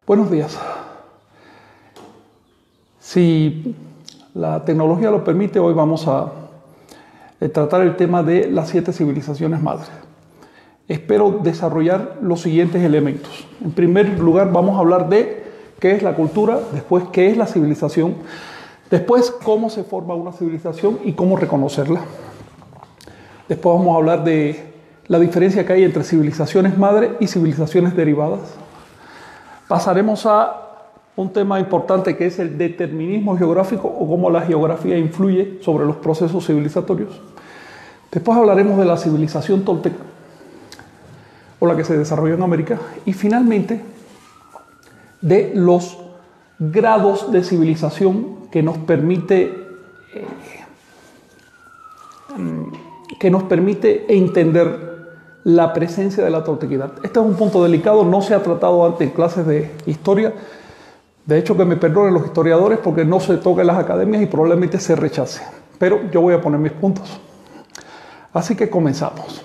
Buenos días. Si la tecnología lo permite, hoy vamos a tratar el tema de las 7 civilizaciones madres. Espero desarrollar los siguientes elementos. En primer lugar, vamos a hablar de qué es la cultura, después qué es la civilización, después cómo se forma una civilización y cómo reconocerla. Después vamos a hablar de la diferencia que hay entre civilizaciones madre y civilizaciones derivadas. Pasaremos a un tema importante que es el determinismo geográfico o cómo la geografía influye sobre los procesos civilizatorios. Después hablaremos de la civilización tolteca o la que se desarrolló en América y finalmente de los grados de civilización que nos permite entender la presencia de la toltequidad. Este es un punto delicado, no se ha tratado antes en clases de historia. De hecho, que me perdonen los historiadores porque no se toca en las academias y probablemente se rechace. Pero yo voy a poner mis puntos. Así que comenzamos.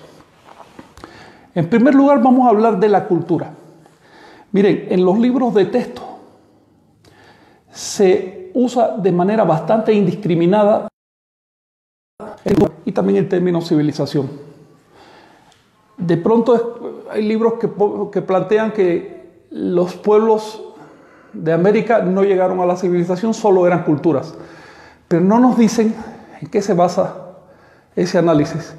En primer lugar, vamos a hablar de la cultura. Miren, en los libros de texto se usa de manera bastante indiscriminada y también el término civilización. De pronto hay libros que plantean que los pueblos de América no llegaron a la civilización, solo eran culturas. Pero no nos dicen en qué se basa ese análisis.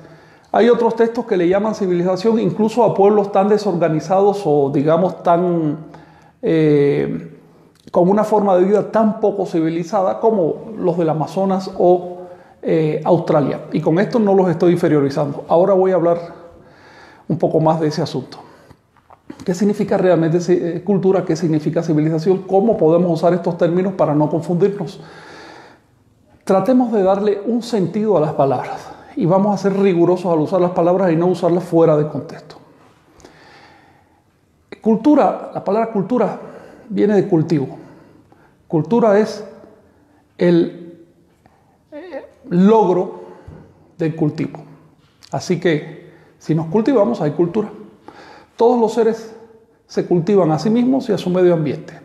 Hay otros textos que le llaman civilización incluso a pueblos tan desorganizados o digamos tan con una forma de vida tan poco civilizada como los del Amazonas o Australia. Y con esto no los estoy inferiorizando. Ahora voy a hablar un poco más de ese asunto. ¿Qué significa realmente cultura? ¿Qué significa civilización? ¿Cómo podemos usar estos términos para no confundirnos? Tratemos de darle un sentido a las palabras y vamos a ser rigurosos al usar las palabras y no usarlas fuera de contexto. Cultura, la palabra cultura viene de cultivo. Cultura es el logro del cultivo. Así que si nos cultivamos, hay cultura. Todos los seres se cultivan a sí mismos y a su medio ambiente.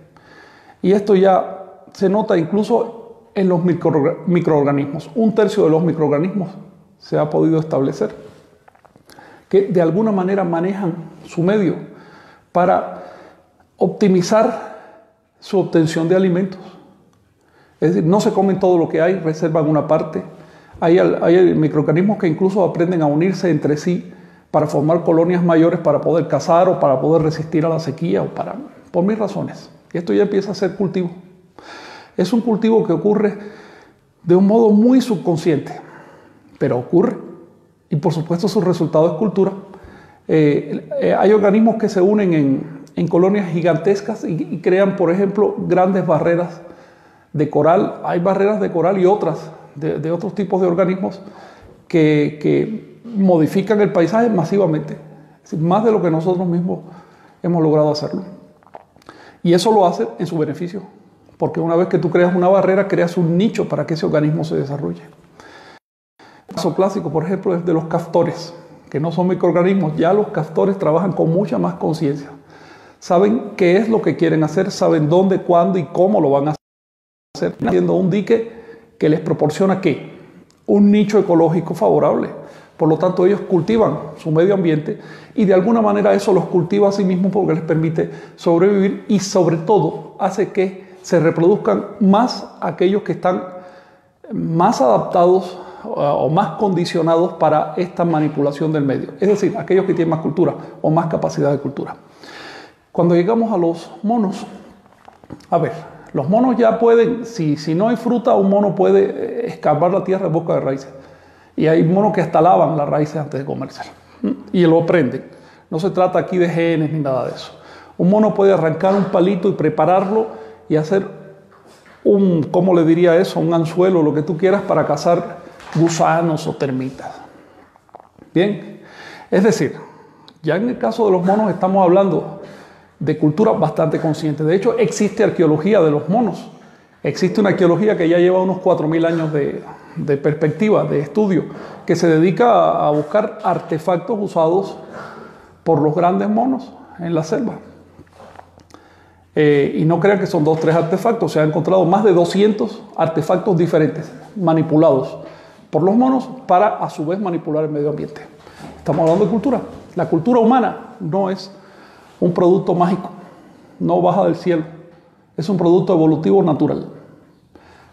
Y esto ya se nota incluso en los microorganismos. 1/3 de los microorganismos se ha podido establecer que de alguna manera manejan su medio para optimizar su obtención de alimentos. Es decir, no se comen todo lo que hay, reservan una parte. Hay microorganismos que incluso aprenden a unirse entre sí para formar colonias mayores para poder cazar o para poder resistir a la sequía o por mil razones. Y esto ya empieza a ser cultivo. Es un cultivo que ocurre de un modo muy subconsciente, pero ocurre. Y por supuesto su resultado es cultura. Hay organismos que se unen en colonias gigantescas y crean, por ejemplo, grandes barreras de coral. Hay barreras de coral y otras de otros tipos de organismos que modifican el paisaje masivamente, es decir, más de lo que nosotros mismos hemos logrado hacerlo. Y eso lo hace en su beneficio, porque una vez que tú creas una barrera, creas un nicho para que ese organismo se desarrolle. El caso clásico, por ejemplo, es de los castores, que no son microorganismos. Ya los castores trabajan con mucha más conciencia. Saben qué es lo que quieren hacer, saben dónde, cuándo y cómo lo van a hacer, haciendo un dique que les proporciona ¿qué? Un nicho ecológico favorable. Por lo tanto, ellos cultivan su medio ambiente y de alguna manera eso los cultiva a sí mismos porque les permite sobrevivir y sobre todo hace que se reproduzcan más aquellos que están más adaptados o más condicionados para esta manipulación del medio. Es decir, aquellos que tienen más cultura o más capacidad de cultura. Cuando llegamos a los monos, a ver, los monos ya pueden, si no hay fruta, un mono puede escarbar la tierra en busca de raíces. Y hay monos que hasta lavan las raíces antes de comérselas. Y lo aprenden. No se trata aquí de genes ni nada de eso. Un mono puede arrancar un palito y prepararlo y hacer ¿cómo le diría eso? Un anzuelo, lo que tú quieras, para cazar gusanos o termitas. Bien. Es decir, ya en el caso de los monos estamos hablando de cultura bastante consciente. De hecho, existe arqueología de los monos. Existe una arqueología que ya lleva unos 4000 años de perspectiva, de estudio, que se dedica a buscar artefactos usados por los grandes monos en la selva. Y no crean que son 2 o 3 artefactos, se han encontrado más de 200 artefactos diferentes, manipulados por los monos para a su vez manipular el medio ambiente. Estamos hablando de cultura. La cultura humana no es un producto mágico, no baja del cielo, es un producto evolutivo natural.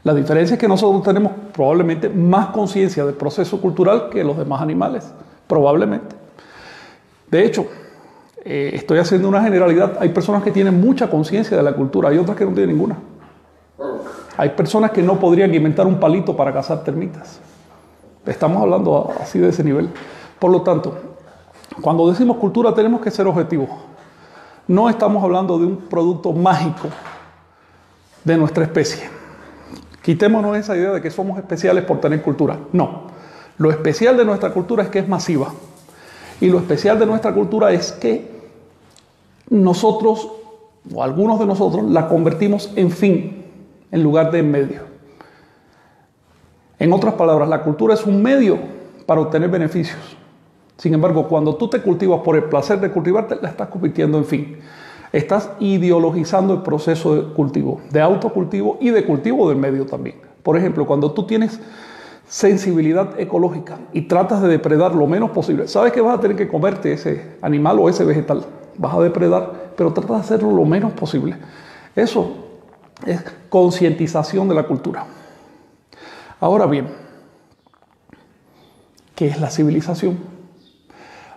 La diferencia es que nosotros tenemos probablemente más conciencia del proceso cultural que los demás animales, probablemente. De hecho, estoy haciendo una generalidad, hay personas que tienen mucha conciencia de la cultura, hay otras que no tienen ninguna. Hay personas que no podrían inventar un palito para cazar termitas. Estamos hablando así de ese nivel. Por lo tanto, cuando decimos cultura tenemos que ser objetivos. No estamos hablando de un producto mágico de nuestra especie. Quitémonos esa idea de que somos especiales por tener cultura. No. Lo especial de nuestra cultura es que es masiva. Y lo especial de nuestra cultura es que nosotros, o algunos de nosotros, la convertimos en fin, en lugar de en medio. En otras palabras, la cultura es un medio para obtener beneficios. Sin embargo, cuando tú te cultivas por el placer de cultivarte, la estás convirtiendo en fin. Estás ideologizando el proceso de cultivo, de autocultivo y de cultivo del medio también. Por ejemplo, cuando tú tienes sensibilidad ecológica y tratas de depredar lo menos posible, sabes que vas a tener que comerte ese animal o ese vegetal. Vas a depredar, pero tratas de hacerlo lo menos posible. Eso es concientización de la cultura. Ahora bien, ¿qué es la civilización?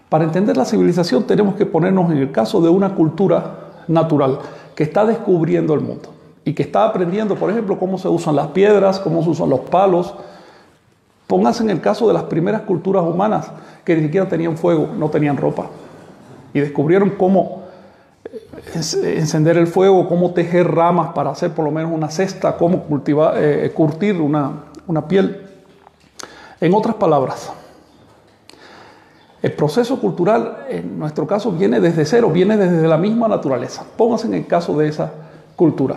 Para entender la civilización tenemos que ponernos en el caso de una cultura natural que está descubriendo el mundo y que está aprendiendo, por ejemplo, cómo se usan las piedras, cómo se usan los palos. Pónganse en el caso de las primeras culturas humanas que ni siquiera tenían fuego, no tenían ropa y descubrieron cómo encender el fuego, cómo tejer ramas para hacer por lo menos una cesta, cómo curtir una piel. En otras palabras, el proceso cultural, en nuestro caso, viene desde cero, viene desde la misma naturaleza. Pónganse en el caso de esa cultura.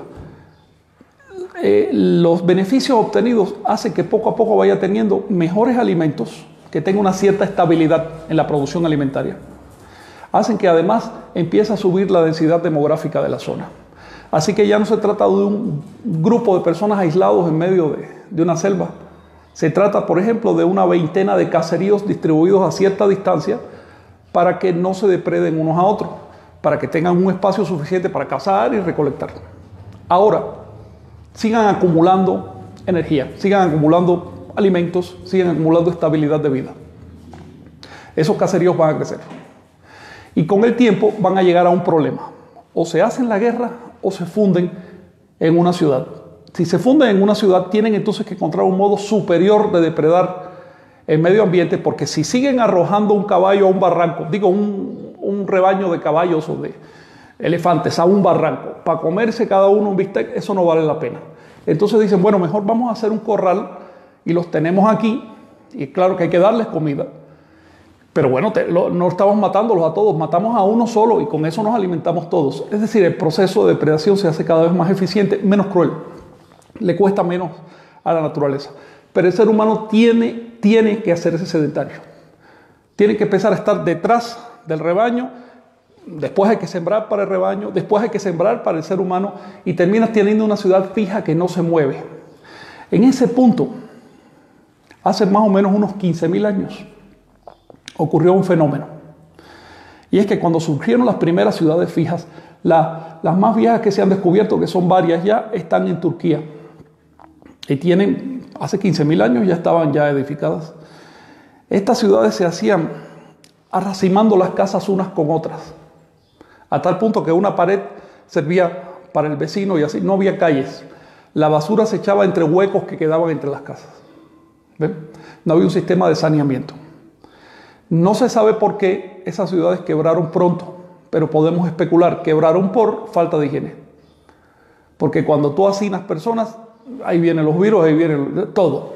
Los beneficios obtenidos hacen que poco a poco vaya teniendo mejores alimentos, que tenga una cierta estabilidad en la producción alimentaria. Hacen que además empiece a subir la densidad demográfica de la zona. Así que ya no se trata de un grupo de personas aislados en medio de una selva. Se trata, por ejemplo, de una veintena de caseríos distribuidos a cierta distancia para que no se depreden unos a otros, para que tengan un espacio suficiente para cazar y recolectar. Ahora, sigan acumulando energía, sigan acumulando alimentos, sigan acumulando estabilidad de vida. Esos caseríos van a crecer. Y con el tiempo van a llegar a un problema. O se hacen la guerra o se funden en una ciudad. Si se funden en una ciudad, tienen entonces que encontrar un modo superior de depredar el medio ambiente, porque si siguen arrojando un caballo a un barranco, digo un rebaño de caballos o de elefantes a un barranco, para comerse cada uno un bistec, eso no vale la pena. Entonces dicen, bueno, mejor vamos a hacer un corral y los tenemos aquí, y claro que hay que darles comida. Pero bueno, no estamos matándolos a todos, matamos a uno solo y con eso nos alimentamos todos. Es decir, el proceso de depredación se hace cada vez más eficiente, menos cruel. Le cuesta menos a la naturaleza. Pero el ser humano tiene que hacerse sedentario. Tiene que empezar a estar detrás del rebaño. Después hay que sembrar para el rebaño. Después hay que sembrar para el ser humano. Y terminas teniendo una ciudad fija que no se mueve. En ese punto, hace más o menos unos 15.000 años, ocurrió un fenómeno. Y es que cuando surgieron las primeras ciudades fijas, las más viejas que se han descubierto, que son varias ya, están en Turquía. Y tienen, hace 15.000 años ya estaban ya edificadas. Estas ciudades se hacían arracimando las casas unas con otras, a tal punto que una pared servía para el vecino y así, no había calles. La basura se echaba entre huecos que quedaban entre las casas. ¿Ven? No había un sistema de saneamiento. No se sabe por qué esas ciudades quebraron pronto, pero podemos especular, quebraron por falta de higiene. Porque cuando tú hacinas personas, ahí vienen los virus, ahí viene todo.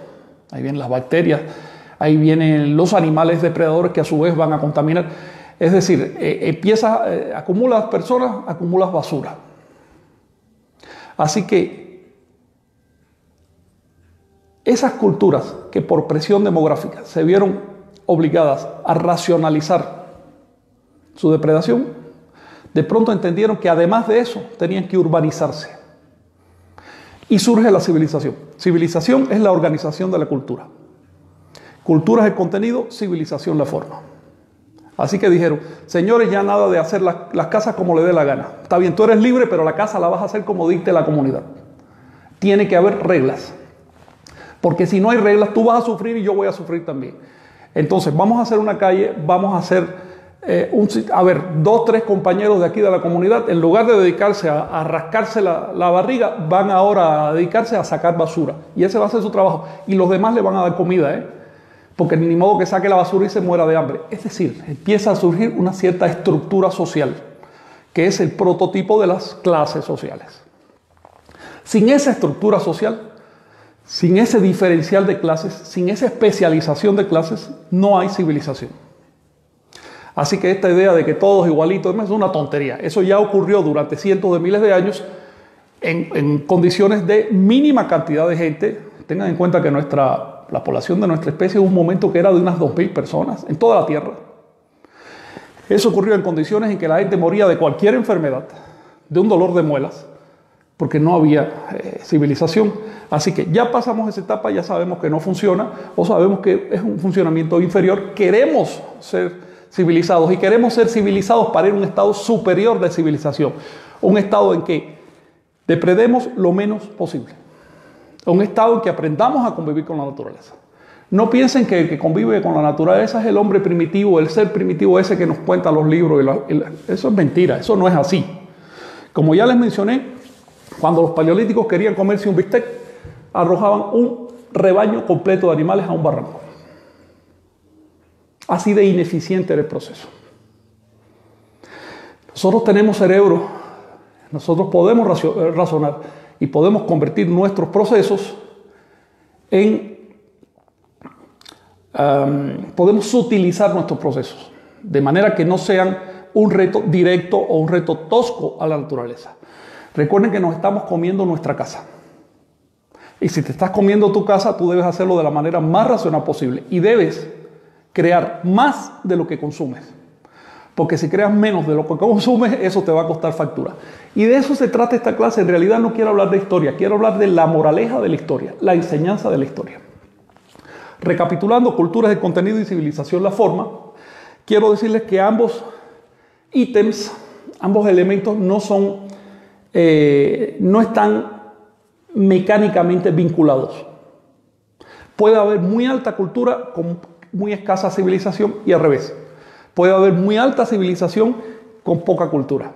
Ahí vienen las bacterias, ahí vienen los animales depredadores que a su vez van a contaminar. Es decir, acumulas personas, acumulas basura. Así que esas culturas que por presión demográfica se vieron obligadas a racionalizar su depredación, de pronto entendieron que además de eso tenían que urbanizarse. Y surge la civilización. Civilización es la organización de la cultura. Cultura es el contenido, civilización la forma. Así que dijeron, señores, ya nada de hacer las casas como le dé la gana. Está bien, tú eres libre, pero la casa la vas a hacer como dicte la comunidad. Tiene que haber reglas. Porque si no hay reglas, tú vas a sufrir y yo voy a sufrir también. Entonces, vamos a hacer una calle, vamos a hacer, 2, 3 compañeros de aquí de la comunidad, en lugar de dedicarse a rascarse la barriga, van ahora a dedicarse a sacar basura. Y ese va a ser su trabajo. Y los demás le van a dar comida, porque ni modo que saque la basura y se muera de hambre. Es decir, empieza a surgir una cierta estructura social, que es el prototipo de las clases sociales. Sin esa estructura social, sin ese diferencial de clases, sin esa especialización de clases, no hay civilización. Así que esta idea de que todos igualitos es una tontería. Eso ya ocurrió durante cientos de miles de años en condiciones de mínima cantidad de gente. Tengan en cuenta que la población de nuestra especie hubo un momento que era de unas 2.000 personas en toda la Tierra. Eso ocurrió en condiciones en que la gente moría de cualquier enfermedad, de un dolor de muelas, porque no había civilización. Así que ya pasamos esa etapa, ya sabemos que no funciona, o sabemos que es un funcionamiento inferior. Queremos ser civilizados y queremos ser civilizados para ir a un estado superior de civilización, un estado en que depredemos lo menos posible, un estado en que aprendamos a convivir con la naturaleza. No piensen que el que convive con la naturaleza es el hombre primitivo, el ser primitivo ese que nos cuenta los libros. Eso es mentira, eso no es así. Como ya les mencioné, cuando los paleolíticos querían comerse un bistec, arrojaban un rebaño completo de animales a un barranco. Así de ineficiente era el proceso. Nosotros tenemos cerebro, nosotros podemos razonar y podemos convertir nuestros procesos podemos utilizar nuestros procesos de manera que no sean un reto directo o un reto tosco a la naturaleza. Recuerden que nos estamos comiendo nuestra casa. Y si te estás comiendo tu casa, tú debes hacerlo de la manera más racional posible. Y debes crear más de lo que consumes. Porque si creas menos de lo que consumes, eso te va a costar factura. Y de eso se trata esta clase. En realidad no quiero hablar de historia, quiero hablar de la moraleja de la historia, la enseñanza de la historia. Recapitulando, culturas de contenido y civilización la forma, quiero decirles que ambos ítems, ambos elementos no están mecánicamente vinculados. Puede haber muy alta cultura con muy escasa civilización y al revés. Puede haber muy alta civilización con poca cultura.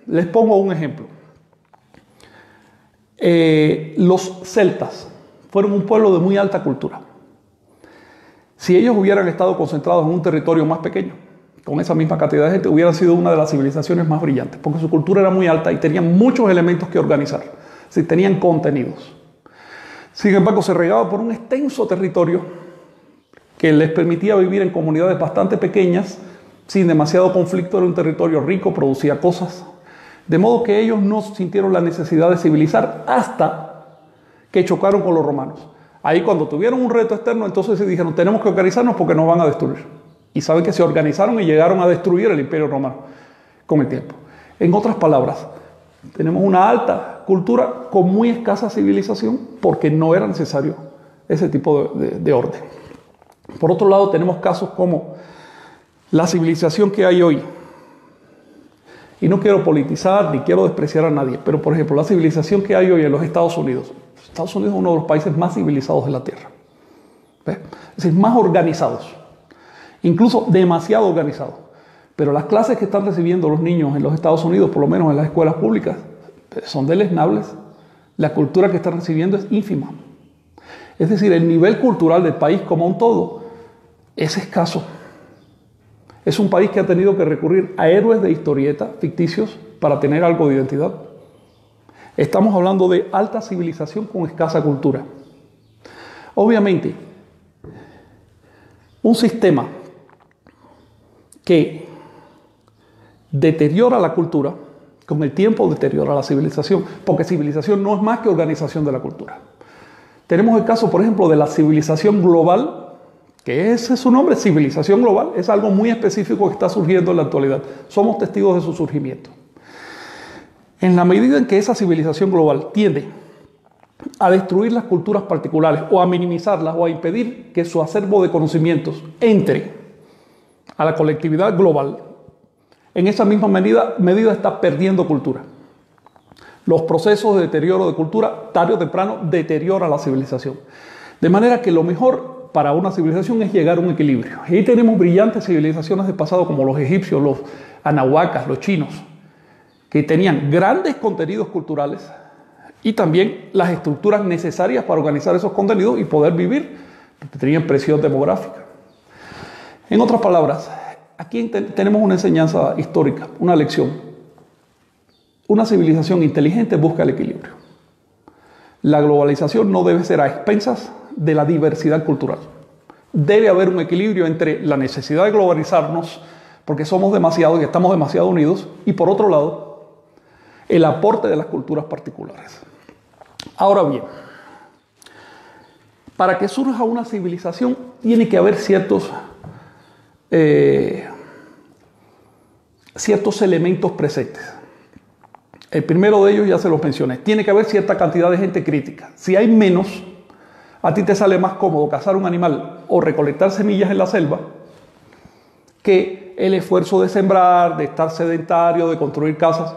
Les pongo un ejemplo. Los celtas fueron un pueblo de muy alta cultura. Si ellos hubieran estado concentrados en un territorio más pequeño, con esa misma cantidad de gente, hubieran sido una de las civilizaciones más brillantes, porque su cultura era muy alta y tenían muchos elementos que organizar. Si tenían contenidos. Sin embargo, se regaba por un extenso territorio que les permitía vivir en comunidades bastante pequeñas, sin demasiado conflicto. Era un territorio rico, producía cosas. De modo que ellos no sintieron la necesidad de civilizar hasta que chocaron con los romanos. Ahí cuando tuvieron un reto externo, entonces se dijeron, tenemos que organizarnos porque nos van a destruir. Y saben que se organizaron y llegaron a destruir el Imperio Romano con el tiempo. En otras palabras, tenemos una alta cultura con muy escasa civilización porque no era necesario ese tipo de orden. Por otro lado, tenemos casos como la civilización que hay hoy. Y no quiero politizar ni quiero despreciar a nadie, pero por ejemplo, la civilización que hay hoy en los Estados Unidos. Estados Unidos es uno de los países más civilizados de la Tierra. ¿Ves? Es decir, más organizados. Incluso demasiado organizados. Pero las clases que están recibiendo los niños en los Estados Unidos, por lo menos en las escuelas públicas, son deleznables. La cultura que están recibiendo es ínfima. Es decir, el nivel cultural del país como un todo es escaso. Es un país que ha tenido que recurrir a héroes de historieta ficticios para tener algo de identidad. Estamos hablando de alta civilización con escasa cultura. Obviamente, un sistema que deteriora la cultura, con el tiempo deteriora la civilización, porque civilización no es más que organización de la cultura. Tenemos el caso, por ejemplo, de la civilización global, que ese es su nombre, civilización global, es algo muy específico que está surgiendo en la actualidad. Somos testigos de su surgimiento. En la medida en que esa civilización global tiende a destruir las culturas particulares o a minimizarlas o a impedir que su acervo de conocimientos entre a la colectividad global, en esa misma medida está perdiendo cultura. Los procesos de deterioro de cultura, tarde o temprano, deterioran la civilización. De manera que lo mejor para una civilización es llegar a un equilibrio. Y ahí tenemos brillantes civilizaciones del pasado como los egipcios, los anahuacas, los chinos, que tenían grandes contenidos culturales y también las estructuras necesarias para organizar esos contenidos y poder vivir, porque tenían presión demográfica. En otras palabras, aquí tenemos una enseñanza histórica, una lección. Una civilización inteligente busca el equilibrio. La globalización no debe ser a expensas de la diversidad cultural. Debe haber un equilibrio entre la necesidad de globalizarnos, porque somos demasiados y estamos demasiado unidos, y por otro lado, el aporte de las culturas particulares. Ahora bien, para que surja una civilización tiene que haber ciertos elementos presentes. El primero de ellos ya se los mencioné. Tiene que haber cierta cantidad de gente crítica. Si hay menos, a ti te sale más cómodo cazar un animal o recolectar semillas en la selva que el esfuerzo de sembrar, de estar sedentario, de construir casas.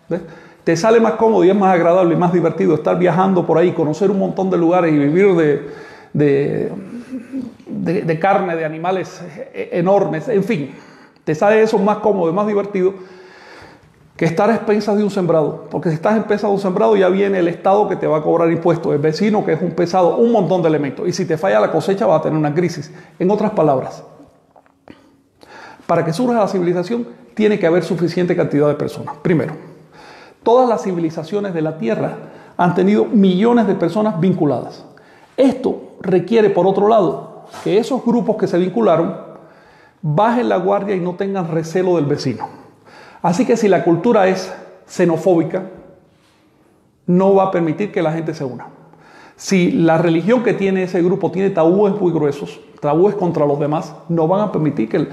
¿Ves? Te sale más cómodo y es más agradable y más divertido estar viajando por ahí, conocer un montón de lugares y vivir de carne, de animales enormes, en fin. Te sale eso más cómodo y más divertido que estar a expensas de un sembrado. Porque si estás a expensas de un sembrado ya viene el Estado que te va a cobrar impuestos, el vecino que es un pesado, un montón de elementos. Y si te falla la cosecha vas a tener una crisis. En otras palabras, para que surja la civilización tiene que haber suficiente cantidad de personas. Primero, todas las civilizaciones de la Tierra han tenido millones de personas vinculadas. Esto requiere, por otro lado, que esos grupos que se vincularon bajen la guardia y no tengan recelo del vecino. Así que si la cultura es xenofóbica, no va a permitir que la gente se una. Si la religión que tiene ese grupo tiene tabúes muy gruesos, tabúes contra los demás, no van a permitir que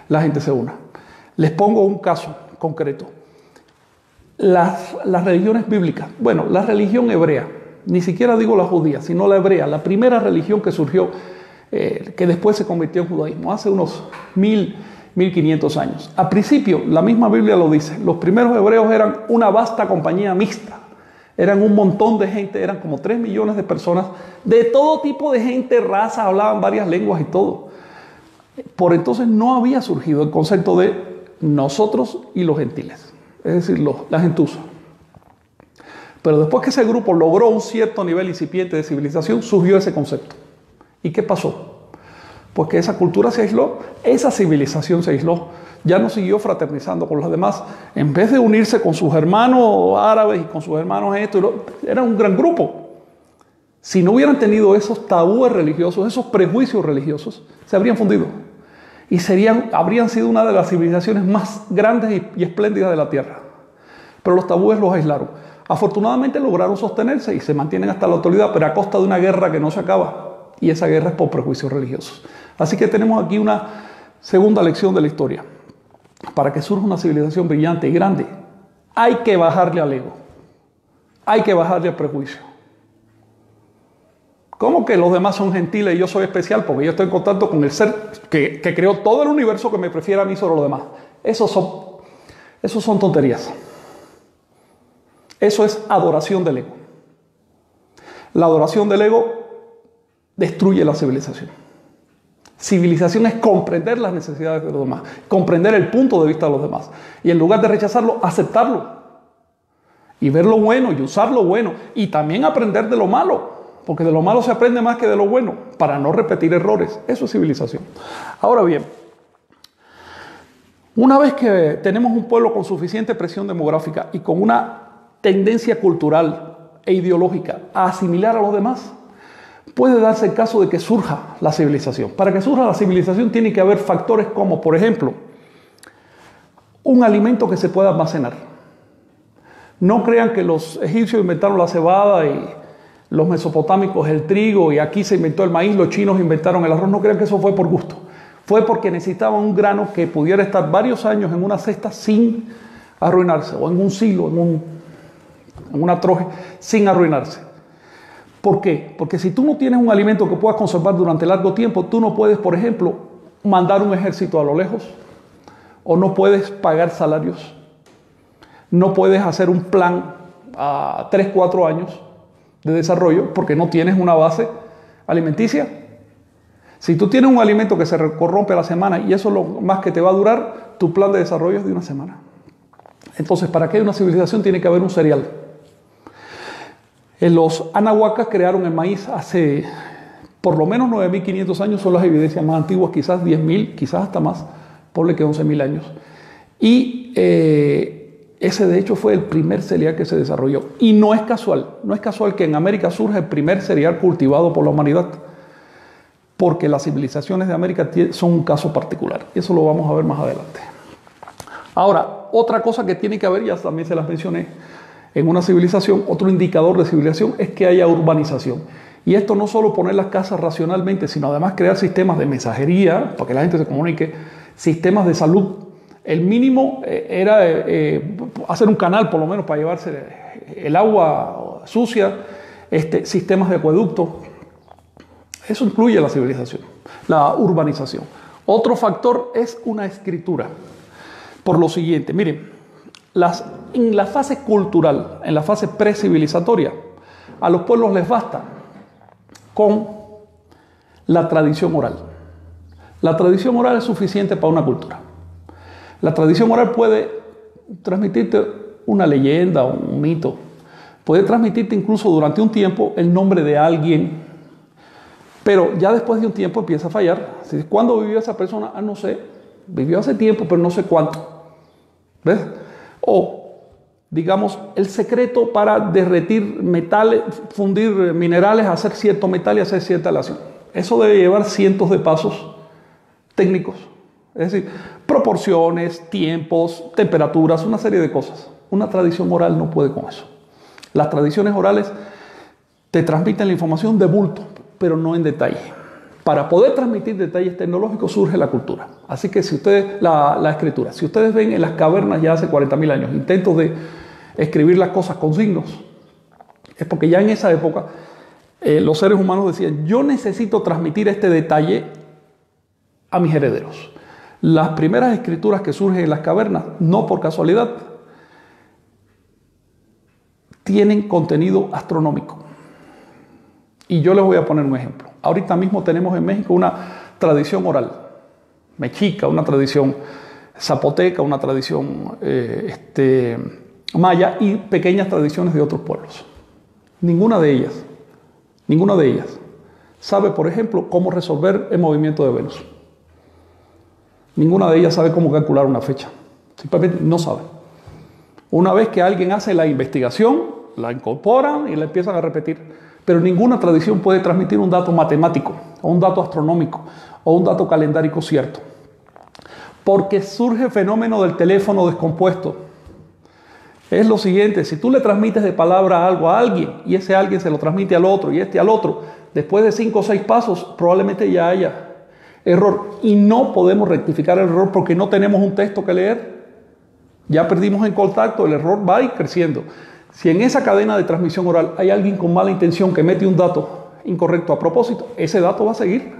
la gente se una. Les pongo un caso concreto. Las religiones bíblicas, bueno, la religión hebrea, ni siquiera digo la judía, sino la hebrea, la primera religión que surgió, que después se convirtió en judaísmo, hace unos 1500 años. Al principio, la misma Biblia lo dice, los primeros hebreos eran una vasta compañía mixta, eran un montón de gente, eran como 3 millones de personas, de todo tipo de gente, raza, hablaban varias lenguas y todo. Por entonces no había surgido el concepto de nosotros y los gentiles, es decir, la gentuza. Pero después que ese grupo logró un cierto nivel incipiente de civilización, surgió ese concepto. ¿Y qué pasó? Pues que esa cultura se aisló, esa civilización se aisló, ya no siguió fraternizando con los demás. En vez de unirse con sus hermanos árabes y con sus hermanos era un gran grupo. Si no hubieran tenido esos tabúes religiosos, esos prejuicios religiosos, se habrían fundido. Y habrían sido una de las civilizaciones más grandes y espléndidas de la Tierra. Pero los tabúes los aislaron. Afortunadamente lograron sostenerse y se mantienen hasta la actualidad, pero a costa de una guerra que no se acaba. Y esa guerra es por prejuicios religiosos. Así que tenemos aquí una segunda lección de la historia. Para que surja una civilización brillante y grande, hay que bajarle al ego. Hay que bajarle al prejuicio. ¿Cómo que los demás son gentiles y yo soy especial? Porque yo estoy en contacto con el ser que creó todo el universo que me prefiere a mí sobre los demás. Esos son tonterías. Eso es adoración del ego. La adoración del ego destruye la civilización. Civilización es comprender las necesidades de los demás, comprender el punto de vista de los demás. Y en lugar de rechazarlo, aceptarlo. Y ver lo bueno y usar lo bueno. Y también aprender de lo malo. Porque de lo malo se aprende más que de lo bueno, para no repetir errores. Eso es civilización. Ahora bien, una vez que tenemos un pueblo con suficiente presión demográfica y con una tendencia cultural e ideológica a asimilar a los demás, puede darse el caso de que surja la civilización. Para que surja la civilización tiene que haber factores como, por ejemplo, un alimento que se pueda almacenar. No crean que los egipcios inventaron la cebada y los mesopotámicos el trigo y aquí se inventó el maíz, los chinos inventaron el arroz. No crean que eso fue por gusto. Fue porque necesitaban un grano que pudiera estar varios años en una cesta sin arruinarse, o en un silo, en una troje, sin arruinarse. ¿Por qué? Porque si tú no tienes un alimento que puedas conservar durante largo tiempo, tú no puedes, por ejemplo, mandar un ejército a lo lejos, o no puedes pagar salarios, no puedes hacer un plan a 3, 4 años de desarrollo porque no tienes una base alimenticia. Si tú tienes un alimento que se corrompe a la semana y eso es lo más que te va a durar, tu plan de desarrollo es de una semana. Entonces, para que haya una civilización tiene que haber un cereal. Los anahuacas crearon el maíz hace por lo menos 9.500 años, son las evidencias más antiguas, quizás 10.000, quizás hasta más, ponle que 11.000 años. Y ese de hecho fue el primer cereal que se desarrolló. Y no es casual que en América surja el primer cereal cultivado por la humanidad, porque las civilizaciones de América son un caso particular. Eso lo vamos a ver más adelante. Ahora, otra cosa que tiene que haber, ya también se las mencioné, en una civilización, otro indicador de civilización es que haya urbanización. Y esto no solo poner las casas racionalmente, sino además crear sistemas de mensajería para que la gente se comunique, sistemas de salud. El mínimo era hacer un canal por lo menos para llevarse el agua sucia, sistemas de acueducto. Eso incluye la civilización, la urbanización. Otro factor es una escritura. Por lo siguiente, miren, en la fase cultural, en la fase precivilizatoria, a los pueblos les basta con la tradición oral. La tradición oral es suficiente para una cultura. La tradición oral puede transmitirte una leyenda, un mito, puede transmitirte incluso durante un tiempo el nombre de alguien, pero ya después de un tiempo empieza a fallar. ¿Cuándo vivió esa persona? No sé, vivió hace tiempo, pero no sé cuánto. ¿Ves? O, digamos, el secreto para derretir metales, fundir minerales, hacer cierto metal y hacer cierta aleación. Eso debe llevar cientos de pasos técnicos. Es decir, proporciones, tiempos, temperaturas, una serie de cosas. Una tradición oral no puede con eso. Las tradiciones orales te transmiten la información de bulto, pero no en detalle. Para poder transmitir detalles tecnológicos surge la cultura. Así que si ustedes, la escritura, si ustedes ven en las cavernas ya hace 40.000 años intentos de escribir las cosas con signos, es porque ya en esa época los seres humanos decían, yo necesito transmitir este detalle a mis herederos. Las primeras escrituras que surgen en las cavernas, no por casualidad, tienen contenido astronómico. Y yo les voy a poner un ejemplo. Ahorita mismo tenemos en México una tradición oral, mexica, una tradición zapoteca, una tradición maya y pequeñas tradiciones de otros pueblos. Ninguna de ellas sabe, por ejemplo, cómo resolver el movimiento de Venus. Ninguna de ellas sabe cómo calcular una fecha. Simplemente no sabe. Una vez que alguien hace la investigación, la incorporan y la empiezan a repetir. Pero ninguna tradición puede transmitir un dato matemático, o un dato astronómico, o un dato calendárico cierto. Porque surge el fenómeno del teléfono descompuesto. Es lo siguiente, si tú le transmites de palabra algo a alguien, y ese alguien se lo transmite al otro, y al otro, después de 5 o 6 pasos, probablemente ya haya error. Y no podemos rectificar el error porque no tenemos un texto que leer. Ya perdimos el contacto, el error va a ir creciendo. Si en esa cadena de transmisión oral hay alguien con mala intención que mete un dato incorrecto a propósito, ese dato va a seguir.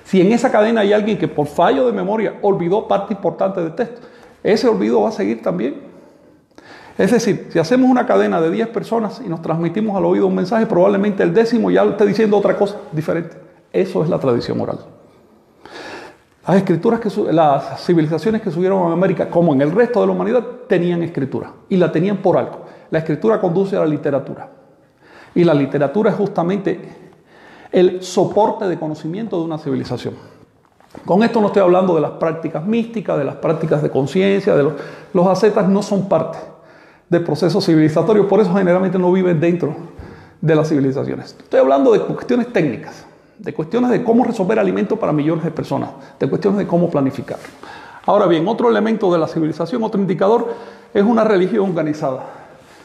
Si en esa cadena hay alguien que por fallo de memoria olvidó parte importante del texto, ese olvido va a seguir también. Es decir, si hacemos una cadena de 10 personas y nos transmitimos al oído un mensaje, probablemente el 10º ya esté diciendo otra cosa diferente. Eso es la tradición oral. Las civilizaciones que subieron a América, como en el resto de la humanidad, tenían escritura. Y la tenían por algo. La escritura conduce a la literatura. Y la literatura es justamente el soporte de conocimiento de una civilización. Con esto no estoy hablando de las prácticas místicas, de las prácticas de conciencia, los ascetas no son parte del proceso civilizatorio, por eso generalmente no viven dentro de las civilizaciones. Estoy hablando de cuestiones técnicas, de cuestiones de cómo resolver alimentos para millones de personas, de cuestiones de cómo planificar. Ahora bien, otro elemento de la civilización, otro indicador, es una religión organizada.